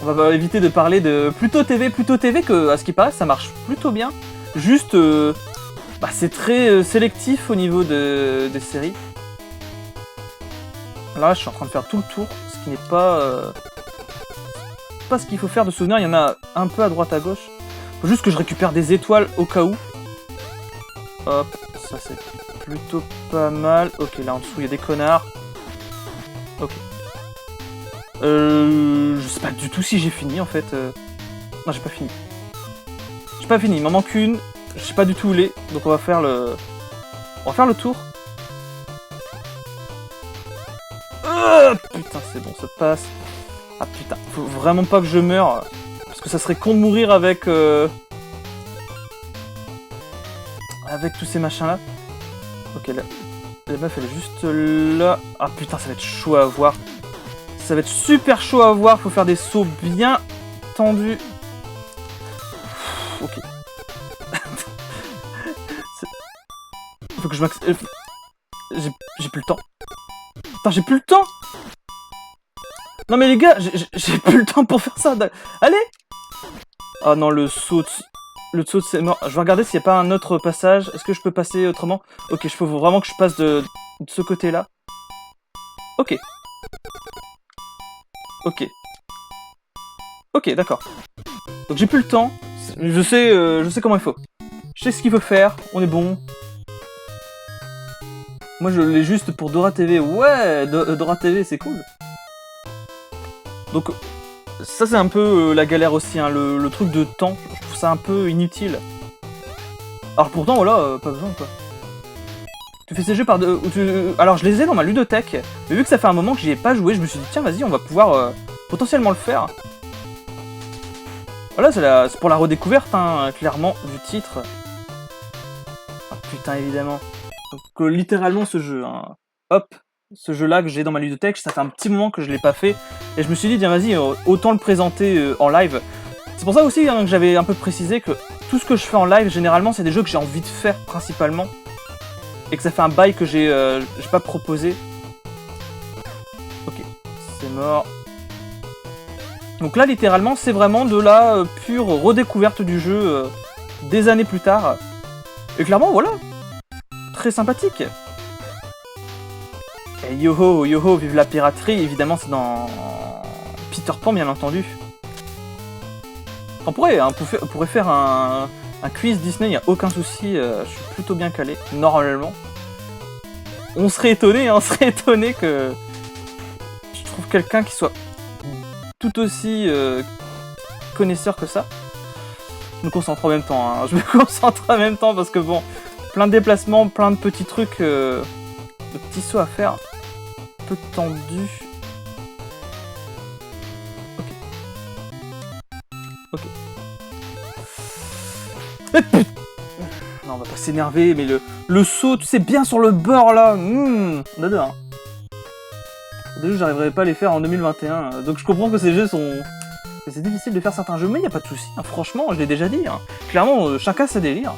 On va éviter de parler de Pluto TV, que, à ce qui paraît, ça marche plutôt bien. Juste, c'est très sélectif au niveau des séries. Là, je suis en train de faire tout le tour, ce qui n'est pas pas ce qu'il faut faire de souvenir, il y en a un peu à droite à gauche. Faut juste que je récupère des étoiles au cas où. Hop, ça c'est plutôt pas mal. Ok, là en dessous il y a des connards. Ok. Je sais pas du tout si j'ai fini en fait. Non, j'ai pas fini. J'ai pas fini, il m'en manque une. Je sais pas du tout où elle est, donc on va faire le... On va faire le tour. Putain, c'est bon, ça passe. Ah putain, faut vraiment pas que je meure. Parce que ça serait con de mourir avec... Avec tous ces machins là. Ok, là. La meuf elle est juste là. Ah putain, ça va être chaud à voir. Ça va être super chaud à voir. Faut faire des sauts bien tendus. Ok. Faut que je max... J'ai plus le temps. Putain, j'ai plus le temps. Non mais les gars, j'ai plus le temps pour faire ça. Allez. Ah non, le saut c'est mort. Je vais regarder s'il n'y a pas un autre passage. Est-ce que je peux passer autrement? Ok, il faut vraiment que je passe de ce côté-là. Ok. Ok. Ok, d'accord. Donc j'ai plus le temps. Je sais comment il faut. Je sais ce qu'il faut faire. On est bon. Moi je l'ai juste pour Dora TV. Ouais, Dora TV, c'est cool. Donc ça c'est un peu la galère aussi, hein, le truc de temps. Je trouve ça un peu inutile. Alors pourtant voilà, pas besoin quoi. Tu fais ces jeux par alors je les ai dans ma ludothèque, mais vu que ça fait un moment que j'y ai pas joué, je me suis dit tiens vas-y on va pouvoir potentiellement le faire. Voilà, c'est pour la redécouverte, hein, clairement, du titre. Ah putain évidemment. Donc littéralement ce jeu, hein. Hop, ce jeu-là que j'ai dans ma ludothèque, ça fait un petit moment que je l'ai pas fait, et je me suis dit, tiens vas-y, autant le présenter en live. C'est pour ça aussi hein, que j'avais un peu précisé que tout ce que je fais en live, généralement, c'est des jeux que j'ai envie de faire principalement, et que ça fait un bail que j'ai pas proposé. Ok, c'est mort. Donc là, littéralement, c'est vraiment de la pure redécouverte du jeu des années plus tard. Et clairement, voilà, très sympathique. Et yoho, yoho, vive la piraterie, évidemment c'est dans Peter Pan bien entendu. On pourrait faire un quiz Disney, y a aucun souci, je suis plutôt bien calé, normalement. On serait étonné que je trouve quelqu'un qui soit tout aussi connaisseur que ça. Je me concentre en même temps, hein. Je me concentre en même temps parce que bon, plein de déplacements, plein de petits trucs, de petits sauts à faire. Un peu tendu. Ok. Ok. Non, on va pas s'énerver, mais le saut, tu sais, bien sur le bord là. On adore. Hein. Déjà, j'arriverai pas à les faire en 2021. Donc je comprends que ces jeux sont... C'est difficile de faire certains jeux, mais il n'y a pas de souci. Hein. Franchement, je l'ai déjà dit. Hein. Clairement, chacun sa délire.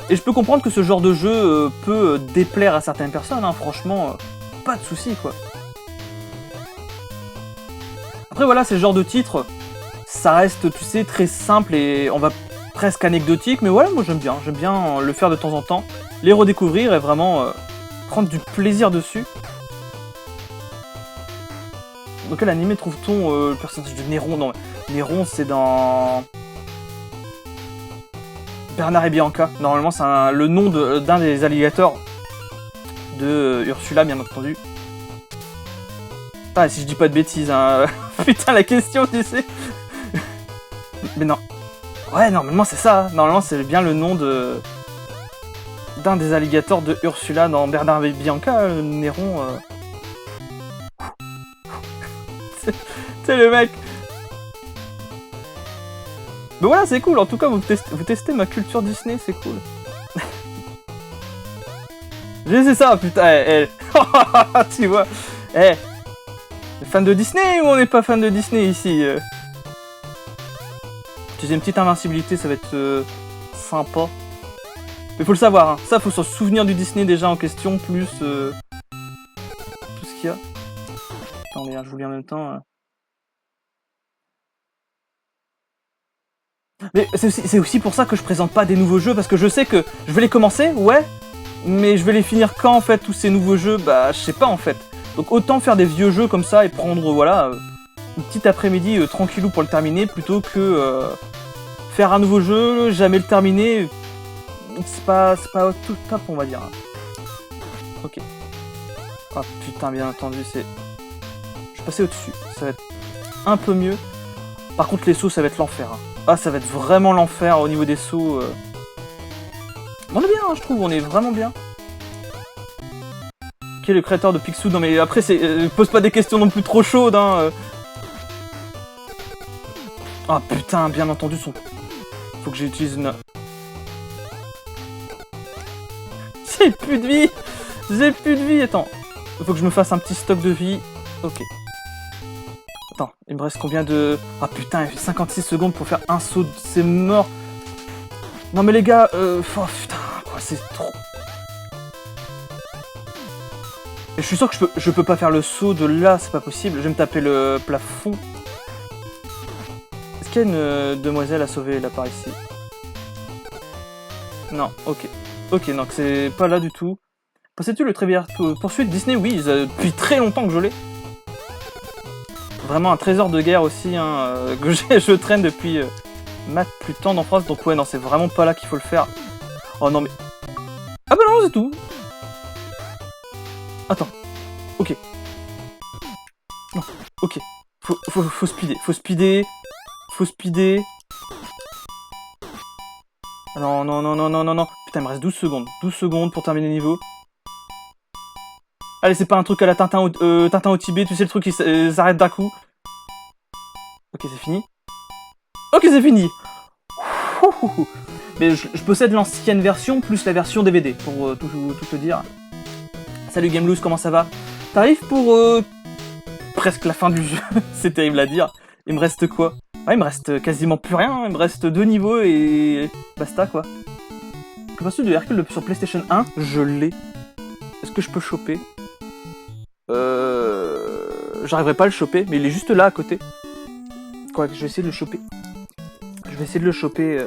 Et je peux comprendre que ce genre de jeu peut déplaire à certaines personnes. Hein. Franchement, pas de souci, quoi. Après, voilà, c'est le genre de titre. Ça reste, tu sais, très simple et on va presque anecdotique. Mais voilà, moi j'aime bien. J'aime bien le faire de temps en temps. Les redécouvrir et vraiment prendre du plaisir dessus. Dans quel animé trouve-t-on le personnage de Néron? Non, Néron c'est dans... Bernard et Bianca. Normalement c'est le nom d'un des alligators de Ursula bien entendu. Ah si je dis pas de bêtises hein. Putain la question tu sais. Mais non. Ouais normalement c'est ça. Normalement c'est bien le nom d'un des alligators de Ursula dans Bernard et Bianca. Néron... C'est le mec. Mais voilà, c'est cool. En tout cas, vous testez ma culture Disney, c'est cool. C'est ça, putain. Tu vois. Fan de Disney ou on n'est pas fan de Disney ici Tu sais, une petite invincibilité, ça va être sympa. Mais faut le savoir, hein. Ça, faut se souvenir du Disney déjà en question, plus tout ce qu'il y a. Attendez, je vous lis en même temps. Mais c'est aussi pour ça que je présente pas des nouveaux jeux, parce que je sais que je vais les commencer, ouais, mais je vais les finir quand en fait, tous ces nouveaux jeux, bah je sais pas en fait. Donc autant faire des vieux jeux comme ça et prendre, voilà, une petite après-midi tranquillou pour le terminer, plutôt que faire un nouveau jeu, jamais le terminer. C'est pas tout top, on va dire. Ok. Ah putain, bien entendu, c'est... Je suis passé au-dessus, ça va être un peu mieux. Par contre, les sauts, ça va être l'enfer. Hein. Ah, ça va être vraiment l'enfer au niveau des sauts. On est bien, hein, je trouve, on est vraiment bien. Qui est le créateur de Picsou? Non mais après, pose pas des questions non plus trop chaudes, hein. Ah putain, bien entendu, faut que j'utilise une... J'ai plus de vie. J'ai plus de vie, attends. Faut que je me fasse un petit stock de vie. Ok. Attends, il me reste combien de... Ah putain, il fait 56 secondes pour faire un saut, c'est mort. Non mais les gars, oh putain, quoi, c'est trop... Et je suis sûr que je peux pas faire le saut de là, c'est pas possible. Je vais me taper le plafond. Est-ce qu'il y a une demoiselle à sauver là par ici? Non, ok. Ok, donc c'est pas là du tout. Possèdes-tu le Trivial Poursuite Disney? Oui, depuis très longtemps que je l'ai. Vraiment un trésor de guerre aussi, hein, que je traîne depuis ma plus tendre enfance. Donc ouais, non, c'est vraiment pas là qu'il faut le faire. Oh non mais... Ah bah non, c'est tout. Attends. Ok. Non, ok. Faut speeder. Faut speeder. Faut speeder. Non, non, non, non, non, non, non. Putain, il me reste 12 secondes. 12 secondes pour terminer le niveau. Allez, c'est pas un truc à la Tintin au Tibet, tu sais, le truc qui s'arrête d'un coup. Ok, c'est fini. Ok, c'est fini. Mais je possède l'ancienne version, plus la version DVD, pour tout te dire. Salut Gameloose, comment ça va? T'arrives pour presque la fin du jeu. C'est terrible à dire. Il me reste quoi? Ouais, il me reste quasiment plus rien. Il me reste 2 niveaux et basta, quoi. Que penses-tu de Hercule sur PlayStation 1? Je l'ai. Est-ce que je peux choper? J'arriverai pas à le choper, mais il est juste là à côté. Quoi, je vais essayer de le choper. Je vais essayer de le choper.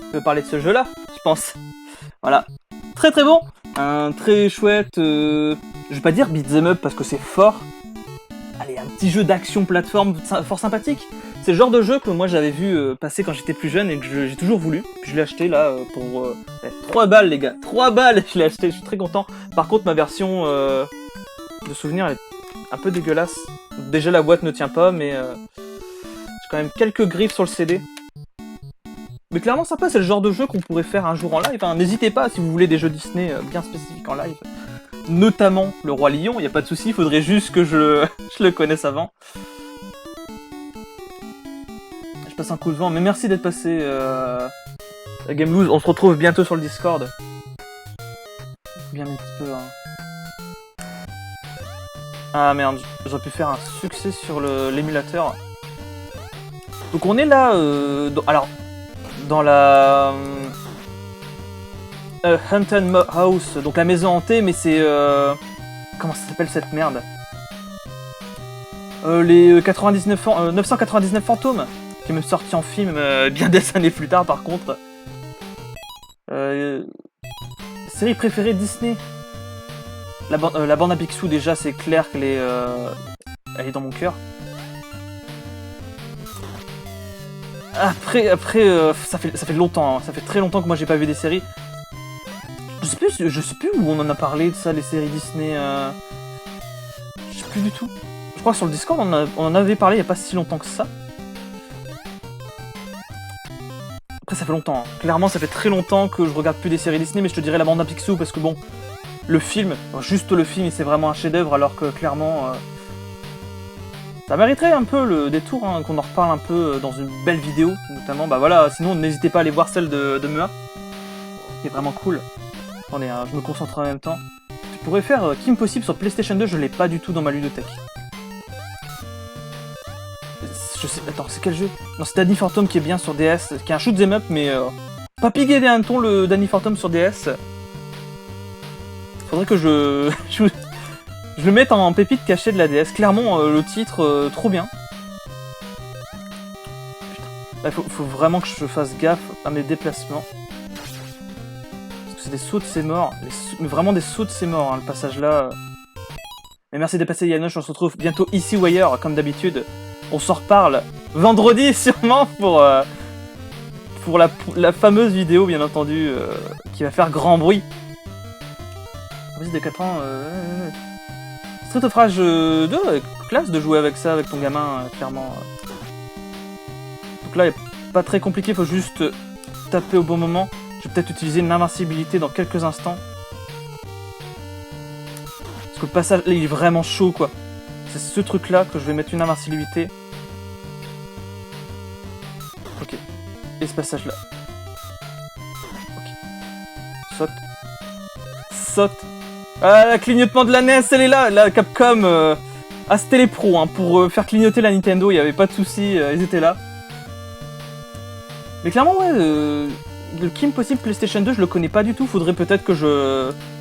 Je vais parler de ce jeu-là, je pense. Voilà. Très très bon. Un très chouette... Je vais pas dire beat'em up parce que c'est fort. Allez, un petit jeu d'action plateforme fort sympathique. C'est le genre de jeu que moi j'avais vu passer quand j'étais plus jeune et que j'ai toujours voulu. Puis je l'ai acheté là pour 3 balles les gars. 3 balles, je l'ai acheté, je suis très content. Par contre ma version de souvenir elle est un peu dégueulasse. Déjà la boîte ne tient pas mais j'ai quand même quelques griffes sur le CD. Mais clairement sympa, c'est le genre de jeu qu'on pourrait faire un jour en live. Hein. N'hésitez pas si vous voulez des jeux Disney bien spécifiques en live. Notamment le Roi Lion, il n'y a pas de souci, il faudrait juste que je le connaisse avant. Je passe un coup de vent, mais merci d'être passé à Gameloose. On se retrouve bientôt sur le Discord. Bien un petit peu. Hein. Ah merde, j'aurais pu faire un succès sur l'émulateur. Donc on est là, dans la Haunted House, donc la maison hantée, mais c'est comment ça s'appelle cette merde? Les 999 fantômes, qui est même sorti en film bien des années plus tard par contre. Série préférée Disney. La bande à Picsou déjà c'est clair qu'elle est, elle est dans mon cœur. Après ça fait longtemps, hein. Ça fait très longtemps que moi j'ai pas vu des séries. Je sais plus où on en a parlé de ça, les séries Disney. Je sais plus du tout. Je crois que sur le Discord on en avait parlé il y a pas si longtemps que ça. Après ça fait longtemps, hein. Clairement ça fait très longtemps que je regarde plus des séries Disney, mais je te dirais la bande à Picsou parce que bon, le film, juste le film c'est vraiment un chef-d'œuvre alors que clairement ça mériterait un peu le détour, hein, qu'on en reparle un peu dans une belle vidéo, notamment. Bah voilà, sinon n'hésitez pas à aller voir celle de Mea, qui est vraiment cool. Attendez, hein, je me concentre en même temps. Tu pourrais faire Kim Possible sur PlayStation 2, je l'ai pas du tout dans ma ludothèque. Je sais, attends, c'est quel jeu? Non, c'est Danny Phantom qui est bien sur DS, qui est un shoot'em up, mais pas pigué des hannetons le Danny Phantom sur DS. Faudrait que je le mette en pépite cachée de la DS. Clairement, le titre, trop bien. Putain. Là, faut vraiment que je fasse gaffe à mes déplacements. Parce que c'est des sauts de ses morts. Mais vraiment des sauts de ses morts, hein, le passage là. Mais merci d'être passé Yanoche, on se retrouve bientôt ici ou ailleurs, comme d'habitude. On s'en reparle vendredi sûrement pour la fameuse vidéo, bien entendu, qui va faire grand bruit. Vas-y, de 4 ans... Street of Rage 2, classe de jouer avec ça, avec ton gamin, clairement. Donc là, il n'est pas très compliqué, il faut juste taper au bon moment. Je vais peut-être utiliser une invincibilité dans quelques instants. Parce que le passage, là, il est vraiment chaud, quoi. C'est ce truc-là que je vais mettre une invincibilité. Ok. Et ce passage-là. Ok. Saute. Saute. Ah, le clignotement de la NES, elle est là. La Capcom... Ah, c'était les pros, hein. Pour faire clignoter la Nintendo, il n'y avait pas de soucis, ils étaient là. Mais clairement, ouais, le Kim Possible PlayStation 2, je le connais pas du tout. Faudrait peut-être que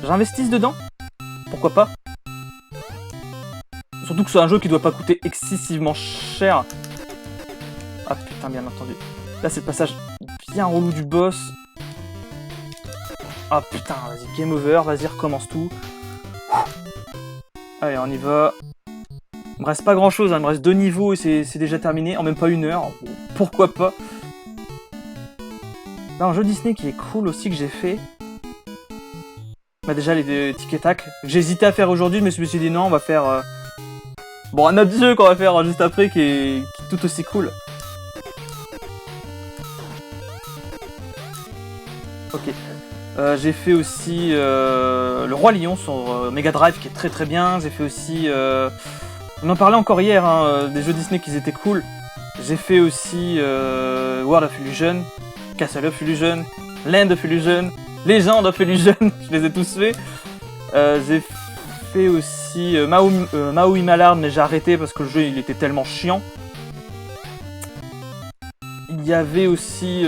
j'investisse dedans. Pourquoi pas. Surtout que c'est un jeu qui doit pas coûter excessivement cher. Ah putain, bien entendu. Là, c'est le passage bien relou du boss. Ah putain, vas-y, game over, vas-y, recommence tout. Allez, on y va. Il me reste pas grand-chose, hein. Il me reste 2 niveaux et c'est déjà terminé. En même pas 1 heure, pourquoi pas. Là, un jeu Disney qui est cool aussi que j'ai fait. Bah déjà, les Tic Tac. J'hésitais à faire aujourd'hui, mais je me suis dit non, on va faire... Bon, un autre jeu qu'on va faire juste après qui est tout aussi cool. Ok. J'ai fait aussi le Roi Lion sur Mega Drive qui est très très bien. J'ai fait aussi... on en parlait encore hier, hein, des jeux Disney qui étaient cool. J'ai fait aussi World of Illusion, Castle of Illusion, Land of Illusion, Legend of Illusion, je les ai tous faits. J'ai fait aussi Maui Malard, mais j'ai arrêté parce que le jeu il était tellement chiant. Il y avait aussi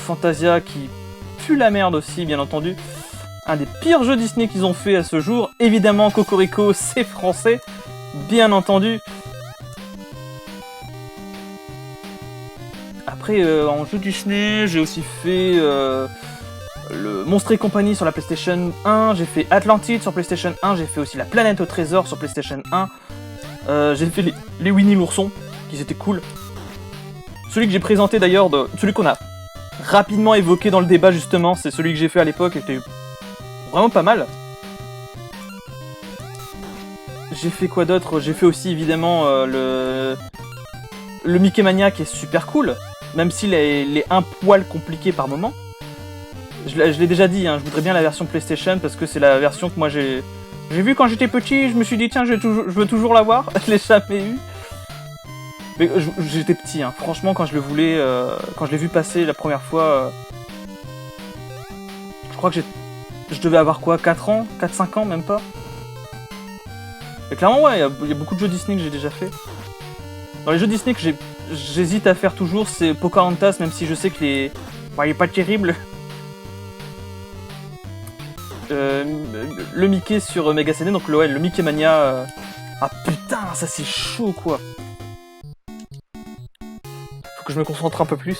Fantasia qui pue la merde aussi, bien entendu. Un des pires jeux Disney qu'ils ont fait à ce jour. Évidemment, Cocorico, c'est français, bien entendu. Après, en jeu Disney, j'ai aussi fait le Monstres et compagnie sur la PlayStation 1. J'ai fait Atlantide sur PlayStation 1. J'ai fait aussi La Planète au Trésor sur PlayStation 1. J'ai fait les Winnie l'ourson, qui étaient cool. Celui que j'ai présenté d'ailleurs, celui qu'on a rapidement évoqué dans le débat justement, c'est celui que j'ai fait à l'époque, était vraiment pas mal. J'ai fait quoi d'autre? J'ai fait aussi évidemment le Mickey Mania qui est super cool, même s'il est un poil compliqué par moment. Je l'ai déjà dit, hein, je voudrais bien la version PlayStation parce que c'est la version que moi j'ai vue quand j'étais petit, je me suis dit tiens je veux toujours l'avoir, je l'ai jamais eu. Mais j'étais petit, hein. Franchement quand je le voulais, quand je l'ai vu passer la première fois, je crois que je devais avoir quoi, 4 ans, 4-5 ans, même pas. Et clairement ouais, il y a beaucoup de jeux Disney que j'ai déjà fait. Dans les jeux Disney que j'hésite à faire toujours, c'est Pocahontas, même si je sais que il est pas terrible. Le Mickey sur Mega CD, donc le Mickey Mania. Ah putain, ça c'est chaud quoi. Faut que je me concentre un peu plus.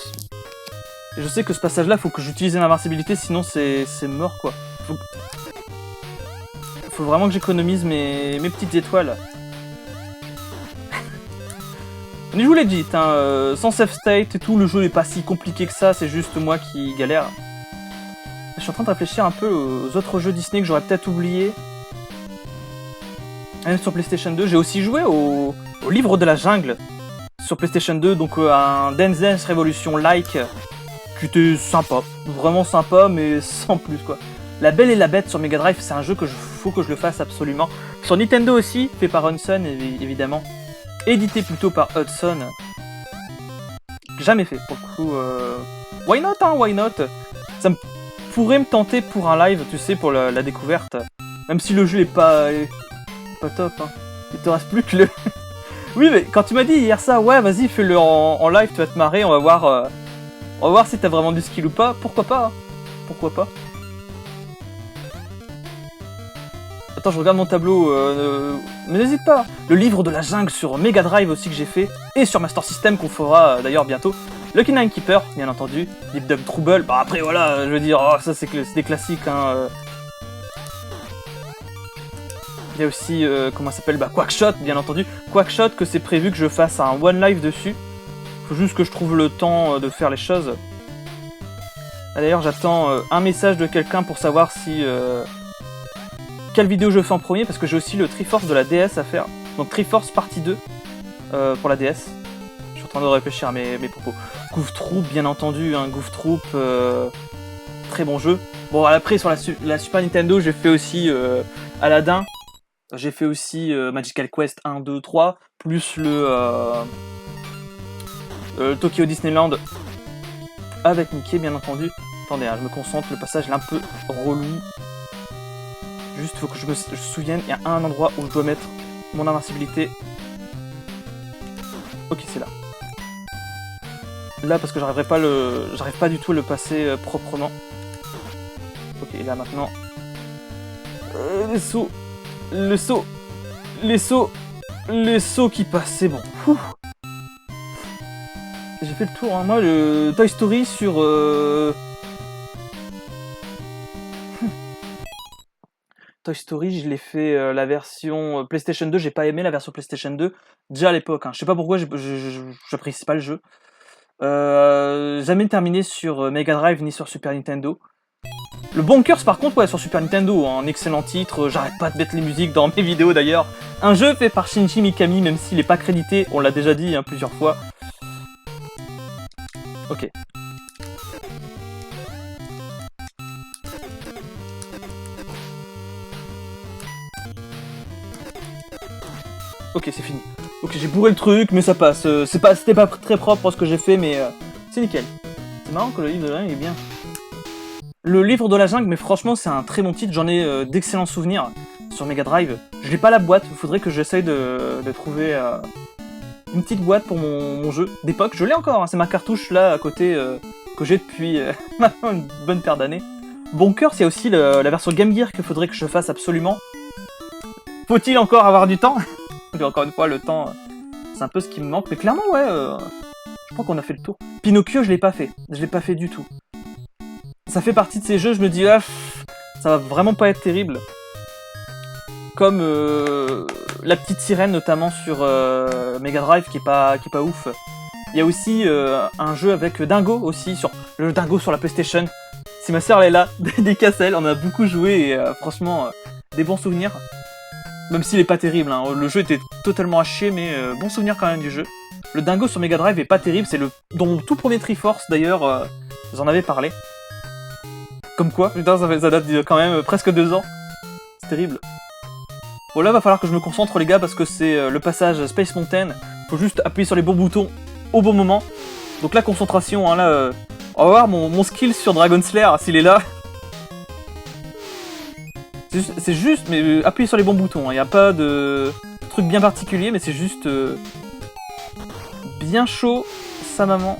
Et je sais que ce passage là, faut que j'utilise une invincibilité, sinon c'est mort quoi. Faut vraiment que j'économise mes petites étoiles. On y joue legit, hein, sans save state et tout, le jeu n'est pas si compliqué que ça, c'est juste moi qui galère. Je suis en train de réfléchir un peu aux autres jeux Disney que j'aurais peut-être oublié. Même sur PlayStation 2, j'ai aussi joué au Livre de la Jungle sur PlayStation 2, donc un Dance Dance Revolution-like qui était sympa, vraiment sympa, mais sans plus quoi. La Belle et la Bête sur Mega Drive, c'est un jeu faut que je le fasse absolument. Sur Nintendo aussi, fait par Hudson évidemment, édité plutôt par Hudson. Jamais fait pour le coup. Why not, hein, why not? Ça pourrait me tenter pour un live, tu sais, pour la découverte. Même si le jeu est pas top, hein. Il te reste plus que le... Oui, mais quand tu m'as dit hier ça, ouais, vas-y, fais-le en live, tu vas te marrer, on va voir si t'as vraiment du skill ou pas. Pourquoi pas, hein. Pourquoi pas. Attends, je regarde mon tableau, mais n'hésite pas. Le Livre de la Jungle sur Mega Drive aussi que j'ai fait, et sur Master System qu'on fera d'ailleurs bientôt. Lucky Nine Keeper, bien entendu. Deep Dub Trouble. Bah après voilà, je veux dire, oh, ça c'est des classiques. Hein. Il y a aussi, comment ça s'appelle, bah, Quackshot, bien entendu. Quackshot, que c'est prévu que je fasse un one live dessus. Faut juste que je trouve le temps de faire les choses. D'ailleurs, j'attends un message de quelqu'un pour savoir si... quelle vidéo je fais en premier, parce que j'ai aussi le Triforce de la DS à faire. Donc Triforce partie 2 pour la DS. Je suis en train de réfléchir à mes propos. Goof Troop, bien entendu, hein, Goof Troop, très bon jeu. Bon, après, sur la Super Nintendo, j'ai fait aussi Aladdin. J'ai fait aussi Magical Quest 1, 2, 3, plus le Tokyo Disneyland avec Mickey, bien entendu. Attendez, hein, je me concentre, le passage est un peu relou. Juste, faut que je me souvienne, il y a un endroit où je dois mettre mon invincibilité. Ok, c'est là. Là, parce que j'arrive pas du tout à le passer proprement. Ok, et là maintenant... les sauts. Les sauts qui passent, c'est bon. J'ai fait le tour, hein. Moi, le Toy Story sur... Toy Story, je l'ai fait la version PlayStation 2, j'ai pas aimé la version PlayStation 2, déjà à l'époque. Hein. Je sais pas pourquoi, j'apprécie pas le jeu. Jamais terminé sur Mega Drive ni sur Super Nintendo. Le Bonkers par contre, ouais, sur Super Nintendo, un excellent titre, j'arrête pas de mettre les musiques dans mes vidéos d'ailleurs. Un jeu fait par Shinji Mikami, même s'il est pas crédité, on l'a déjà dit hein, plusieurs fois. Ok. Ok, c'est fini. Ok, j'ai bourré le truc, mais ça passe. C'était pas très propre ce que j'ai fait, mais c'est nickel. C'est marrant que le livre de la jungle est bien. Le livre de la jungle, mais franchement, c'est un très bon titre. J'en ai d'excellents souvenirs sur Mega Drive. Je n'ai pas la boîte, il faudrait que j'essaye de trouver une petite boîte pour mon jeu d'époque. Je l'ai encore, hein, c'est ma cartouche là à côté que j'ai depuis maintenant une bonne paire d'années. Bonkers, il y a aussi la version Game Gear qu'il faudrait que je fasse absolument. Faut-il encore avoir du temps? Encore une fois, le temps, c'est un peu ce qui me manque. Mais clairement, ouais, je crois qu'on a fait le tour. Pinocchio, je l'ai pas fait. Je l'ai pas fait du tout. Ça fait partie de ces jeux, je me dis, ah, ça va vraiment pas être terrible. Comme la petite sirène, notamment sur Mega Drive, qui est pas ouf. Il y a aussi un jeu avec Dingo aussi, sur le Dingo sur la PlayStation. Si ma soeur elle est là, dédicace à elle, on a beaucoup joué et franchement, des bons souvenirs. Même s'il est pas terrible, hein. Le jeu était totalement à chier, mais bon souvenir quand même du jeu. Le Dingo sur Mega Drive est pas terrible, c'est dans mon tout premier Triforce d'ailleurs, vous en avez parlé. Comme quoi, putain, ça date de quand même presque 2 ans. C'est terrible. Bon là, va falloir que je me concentre les gars, parce que c'est le passage Space Mountain. Faut juste appuyer sur les bons boutons au bon moment. Donc la concentration, hein, là... on va voir mon skill sur Dragon Slayer, s'il est là. C'est juste, mais appuyer sur les bons boutons. Il n'y a pas de truc bien particulier, mais c'est juste... bien chaud, sa maman.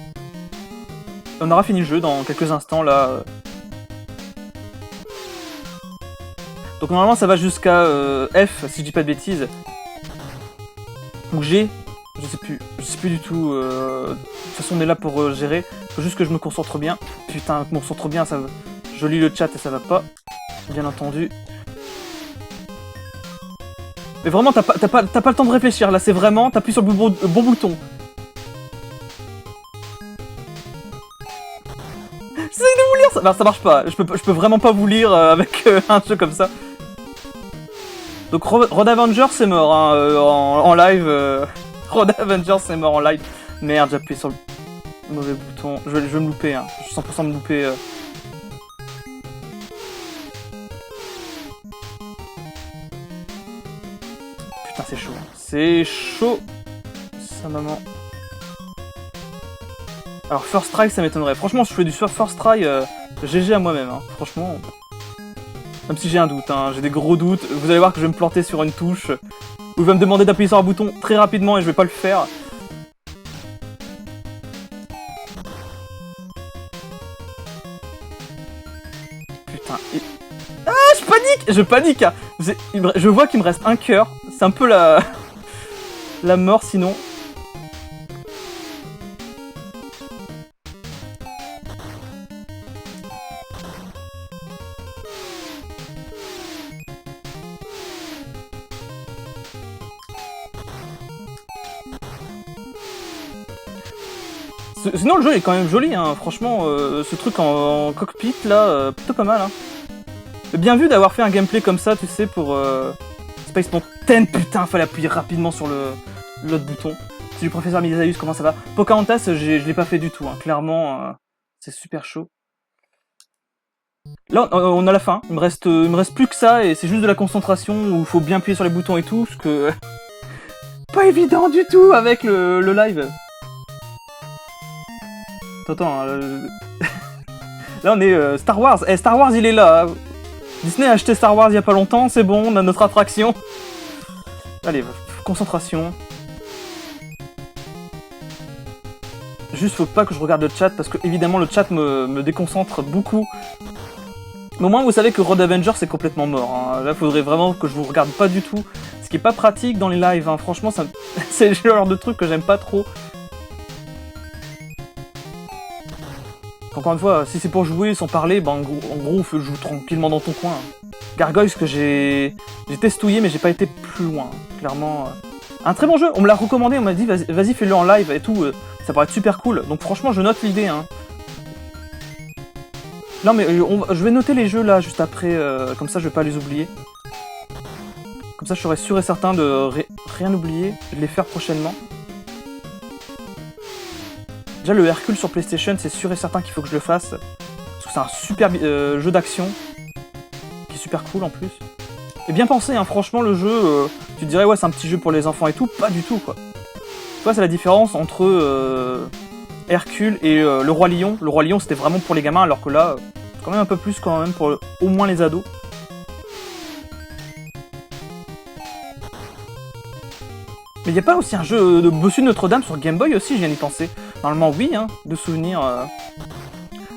On aura fini le jeu dans quelques instants, là. Donc normalement ça va jusqu'à F, si je dis pas de bêtises. Ou G, je sais plus du tout. De toute façon on est là pour gérer. Faut juste que je me concentre bien. Putain, je me concentre bien, ça. Je lis le chat et ça va pas. Bien entendu. Mais vraiment t'as pas le temps de réfléchir là, c'est vraiment, t'appuies sur le bon bouton. J'essaie de vous lire ça. Non, ça marche pas, je peux vraiment pas vous lire avec un jeu comme ça. Donc Road Avenger c'est mort hein, en live. Road Avenger c'est mort en live. Merde, j'ai appuyé sur le mauvais bouton. Je vais me louper, hein. Je suis 100% me louper. Putain c'est chaud. C'est chaud. Sa maman. Alors First Try ça m'étonnerait. Franchement je fais du First Try GG à moi-même. Hein. Franchement... Même si j'ai un doute, hein, j'ai des gros doutes. Vous allez voir que je vais me planter sur une touche. Ou il va me demander d'appuyer sur un bouton très rapidement et je vais pas le faire. Putain. Ah, je panique! Je panique! Hein. Je vois qu'il me reste un cœur. C'est un peu la mort sinon. Sinon le jeu est quand même joli, hein. Franchement, ce truc en cockpit là, plutôt pas mal. Hein. Bien vu d'avoir fait un gameplay comme ça, tu sais, pour Space Mountain. Putain, fallait appuyer rapidement sur l'autre bouton. C'est du professeur Misaeus, comment ça va? Pocahontas, je l'ai pas fait du tout, hein. Clairement, c'est super chaud. Là, on a la fin. Il me reste plus que ça, et c'est juste de la concentration où il faut bien appuyer sur les boutons et tout, parce que... pas évident du tout avec le live. Attends, là on est Star Wars. Eh, Star Wars il est là. Disney a acheté Star Wars il y a pas longtemps, c'est bon, on a notre attraction. Allez, concentration. Juste faut pas que je regarde le chat parce que évidemment le chat me déconcentre beaucoup. Mais au moins vous savez que Road Avenger c'est complètement mort. Hein. Là faudrait vraiment que je vous regarde pas du tout. Ce qui est pas pratique dans les lives, hein. Franchement ça... c'est le genre de truc que j'aime pas trop. Encore une fois, si c'est pour jouer sans parler, bah en gros joue tranquillement dans ton coin. Gargoyles que j'ai testouillé mais j'ai pas été plus loin. Clairement, un très bon jeu, on me l'a recommandé, on m'a dit vas-y fais-le en live et tout, ça pourrait être super cool. Donc franchement je note l'idée. Hein. Non mais je vais noter les jeux là juste après, comme ça je vais pas les oublier. Comme ça je serai sûr et certain de rien oublier, de les faire prochainement. Déjà le Hercule sur PlayStation, c'est sûr et certain qu'il faut que je le fasse. Parce que c'est un super jeu d'action. Qui est super cool en plus. Et bien pensé, hein, franchement le jeu, tu te dirais ouais c'est un petit jeu pour les enfants et tout, pas du tout quoi. Tu vois c'est la différence entre Hercule et le Roi Lion. Le Roi Lion c'était vraiment pour les gamins alors que là, c'est quand même un peu plus quand même pour au moins les ados. Mais y a pas aussi un jeu de Bossu de Notre-Dame sur Game Boy aussi, je viens d'y penser. Normalement oui, hein, de souvenir.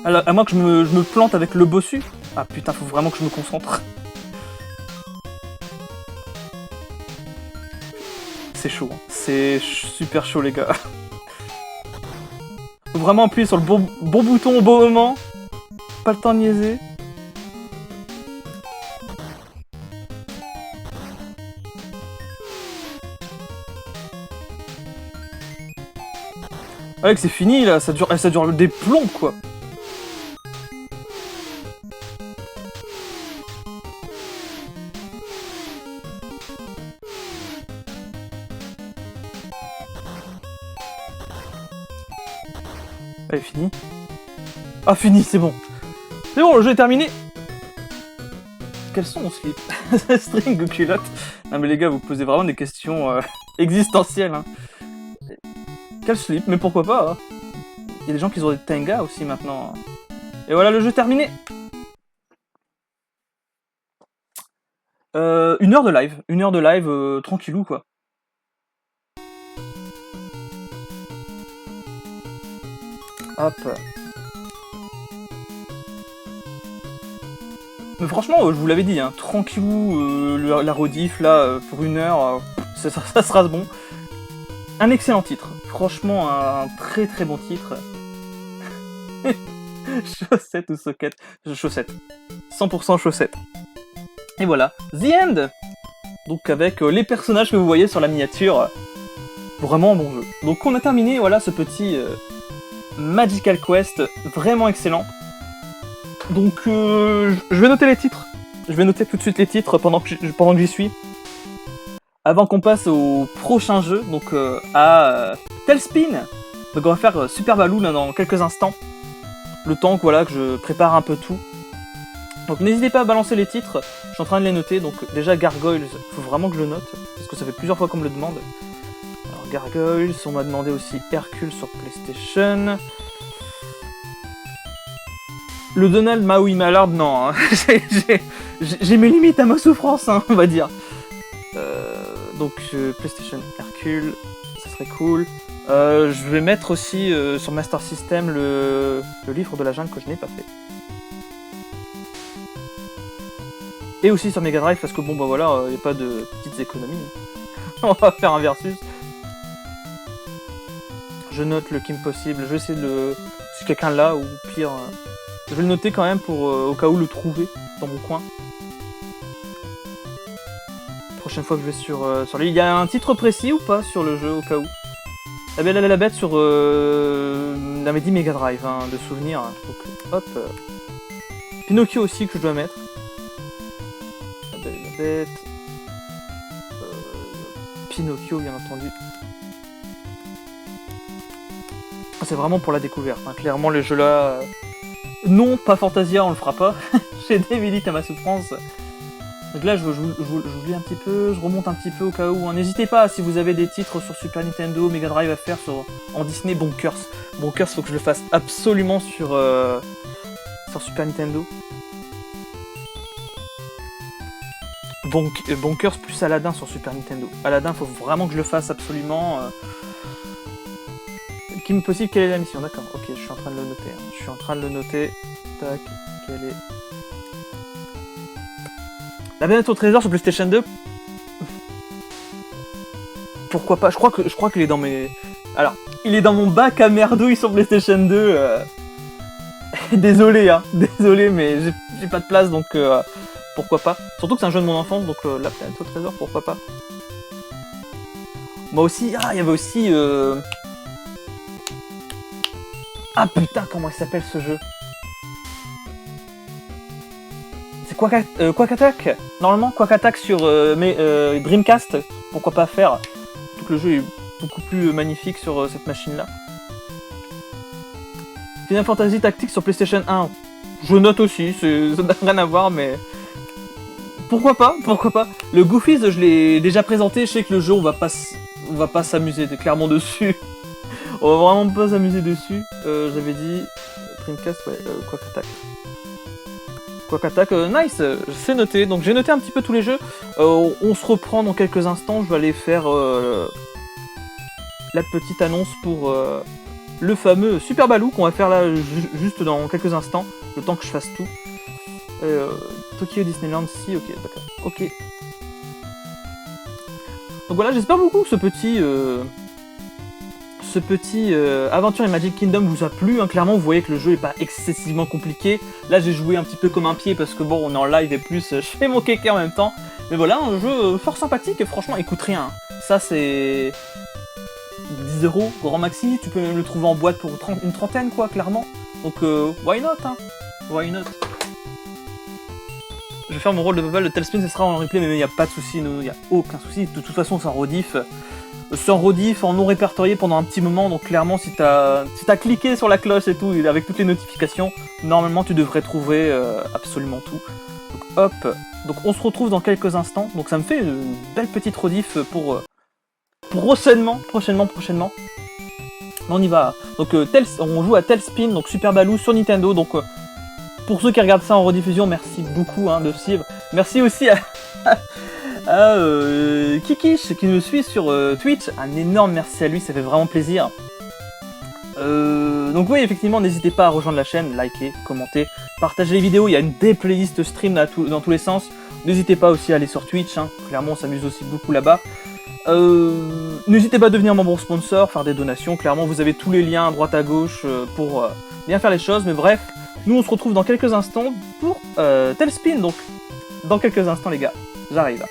À moins que je me plante avec le Bossu. Ah putain, faut vraiment que je me concentre. C'est chaud, hein. C'est super chaud les gars. Faut vraiment appuyer sur le bon bouton au bon moment. Pas le temps de niaiser. Ouais, que c'est fini là, ça dure des plombs quoi. Allez, fini. Ah, fini, c'est bon. C'est bon, le jeu est terminé. Quels sont mon slip? String culotte. Non mais les gars, vous posez vraiment des questions existentielles. Hein. Quel slip? Mais pourquoi pas hein. Il y a des gens qui ont des Tenga aussi maintenant. Et voilà, le jeu terminé. 1 heure de live. 1 heure de live tranquillou quoi. Hop. Mais franchement, je vous l'avais dit, hein, tranquillou, la rediff là, pour 1 heure, ça sera bon. Un excellent titre. Franchement, un très très bon titre. Chaussettes ou soquettes? Chaussettes. 100% chaussettes. Et voilà, The End. Donc avec les personnages que vous voyez sur la miniature. Vraiment un bon jeu. Donc on a terminé, voilà, ce petit Magical Quest, vraiment excellent. Donc je vais noter les titres. Je vais noter tout de suite les titres pendant que j'y suis. Avant qu'on passe au prochain jeu, donc à Tailspin. Donc on va faire Super Balloon là, dans quelques instants. Le temps que, voilà, que je prépare un peu tout. Donc n'hésitez pas à balancer les titres, je suis en train de les noter. Donc déjà Gargoyles, faut vraiment que je le note, parce que ça fait plusieurs fois qu'on me le demande. Alors Gargoyles, on m'a demandé aussi Hercule sur PlayStation. Le Donald Maui Mallard, non, hein. J'ai mes limites à ma souffrance, hein, on va dire. Donc PlayStation Hercule, ça serait cool. Je vais mettre aussi sur Master System le livre de la jungle que je n'ai pas fait. Et aussi sur Mega Drive parce que bon bah voilà, il n'y a pas de petites économies. On va faire un versus. Je note le Kim Possible, je vais essayer de si quelqu'un là ou pire. Je vais le noter quand même pour au cas où le trouver dans mon coin. Prochaine fois que je vais sur l'île. Il y a un titre précis ou pas sur le jeu au cas où? La Belle et la Bête sur la Medi Mega Drive, hein, de souvenirs. Donc, hop. Pinocchio aussi que je dois mettre. La Belle et la Bête. Pinocchio, bien entendu. C'est vraiment pour la découverte. Hein. Clairement, le jeu là. Non, pas Fantasia, on le fera pas. J'ai des milites à ma souffrance. Donc là, je vous lis un petit peu, je remonte un petit peu au cas où. Hein. N'hésitez pas, si vous avez des titres sur Super Nintendo, Mega Drive à faire en Disney, Bonkers. Bonkers, faut que je le fasse absolument sur Super Nintendo. Bonkers plus Aladdin sur Super Nintendo. Aladdin, faut vraiment que je le fasse absolument. Kim possible, quelle est la mission? D'accord, ok, je suis en train de le noter. Hein. Je suis en train de le noter. Tac, quelle est... La Planète au Trésor sur PlayStation 2. Pourquoi pas? Je crois qu'il est dans mes... Alors, il est dans mon bac à merdouille sur PlayStation 2. Désolé, hein. Désolé, mais j'ai pas de place, donc pourquoi pas. Surtout que c'est un jeu de mon enfance, donc La Planète au Trésor, pourquoi pas. Moi aussi, ah, il y avait aussi... Ah putain, comment il s'appelle ce jeu? C'est Quack Attack? Normalement, Quack Attack sur Dreamcast, pourquoi pas faire? Surtout que le jeu est beaucoup plus magnifique sur cette machine-là. Final Fantasy Tactics sur PlayStation 1. Je note aussi, ça n'a rien à voir, mais... Pourquoi pas? Pourquoi pas? Le Goofies, je l'ai déjà présenté, je sais que le jeu, on va pas s'amuser clairement dessus. On va vraiment pas s'amuser dessus. J'avais dit... Dreamcast, ouais, Quack Attack. Quack Attack, nice, c'est noté. Donc j'ai noté un petit peu tous les jeux. On se reprend dans quelques instants. Je vais aller faire la petite annonce pour le fameux Super Baloo qu'on va faire là juste dans quelques instants. Le temps que je fasse tout. Tokyo Disneyland, si, ok, d'accord. Ok. Donc voilà, j'espère beaucoup que ce petit Aventure et Magic Kingdom vous a plu, hein. Clairement vous voyez que le jeu est pas excessivement compliqué. Là j'ai joué un petit peu comme un pied parce que bon on est en live et plus je fais mon kéké en même temps. Mais voilà, un jeu fort sympathique et franchement il coûte rien. Ça c'est 10 € grand maxi, tu peux même le trouver en boîte pour une trentaine quoi clairement. Donc why not hein. Why not. Je vais faire mon rôle de Bubble, le Tailspin ce sera en replay mais il n'y a pas de souci, il n'y a aucun souci, de toute façon c'est en rediff. Sans rediff, en non répertorié pendant un petit moment, donc clairement si t'as cliqué sur la cloche et tout, avec toutes les notifications, normalement tu devrais trouver absolument tout. Donc hop, donc on se retrouve dans quelques instants, donc ça me fait une belle petite rediff pour prochainement. On y va. Donc on joue à Tailspin, donc Super Baloo sur Nintendo, donc pour ceux qui regardent ça en rediffusion, merci beaucoup hein, de suivre. Merci aussi à... Kikish qui nous suit sur Twitch, un énorme merci à lui, ça fait vraiment plaisir. Donc oui, effectivement, n'hésitez pas à rejoindre la chaîne, liker, commenter, partager les vidéos, il y a des playlists stream dans tous les sens. N'hésitez pas aussi à aller sur Twitch, hein. Clairement on s'amuse aussi beaucoup là-bas. N'hésitez pas à devenir membre sponsor, faire des donations, clairement vous avez tous les liens à droite à gauche pour bien faire les choses, mais bref, nous on se retrouve dans quelques instants pour Tailspin, donc dans quelques instants les gars, j'arrive.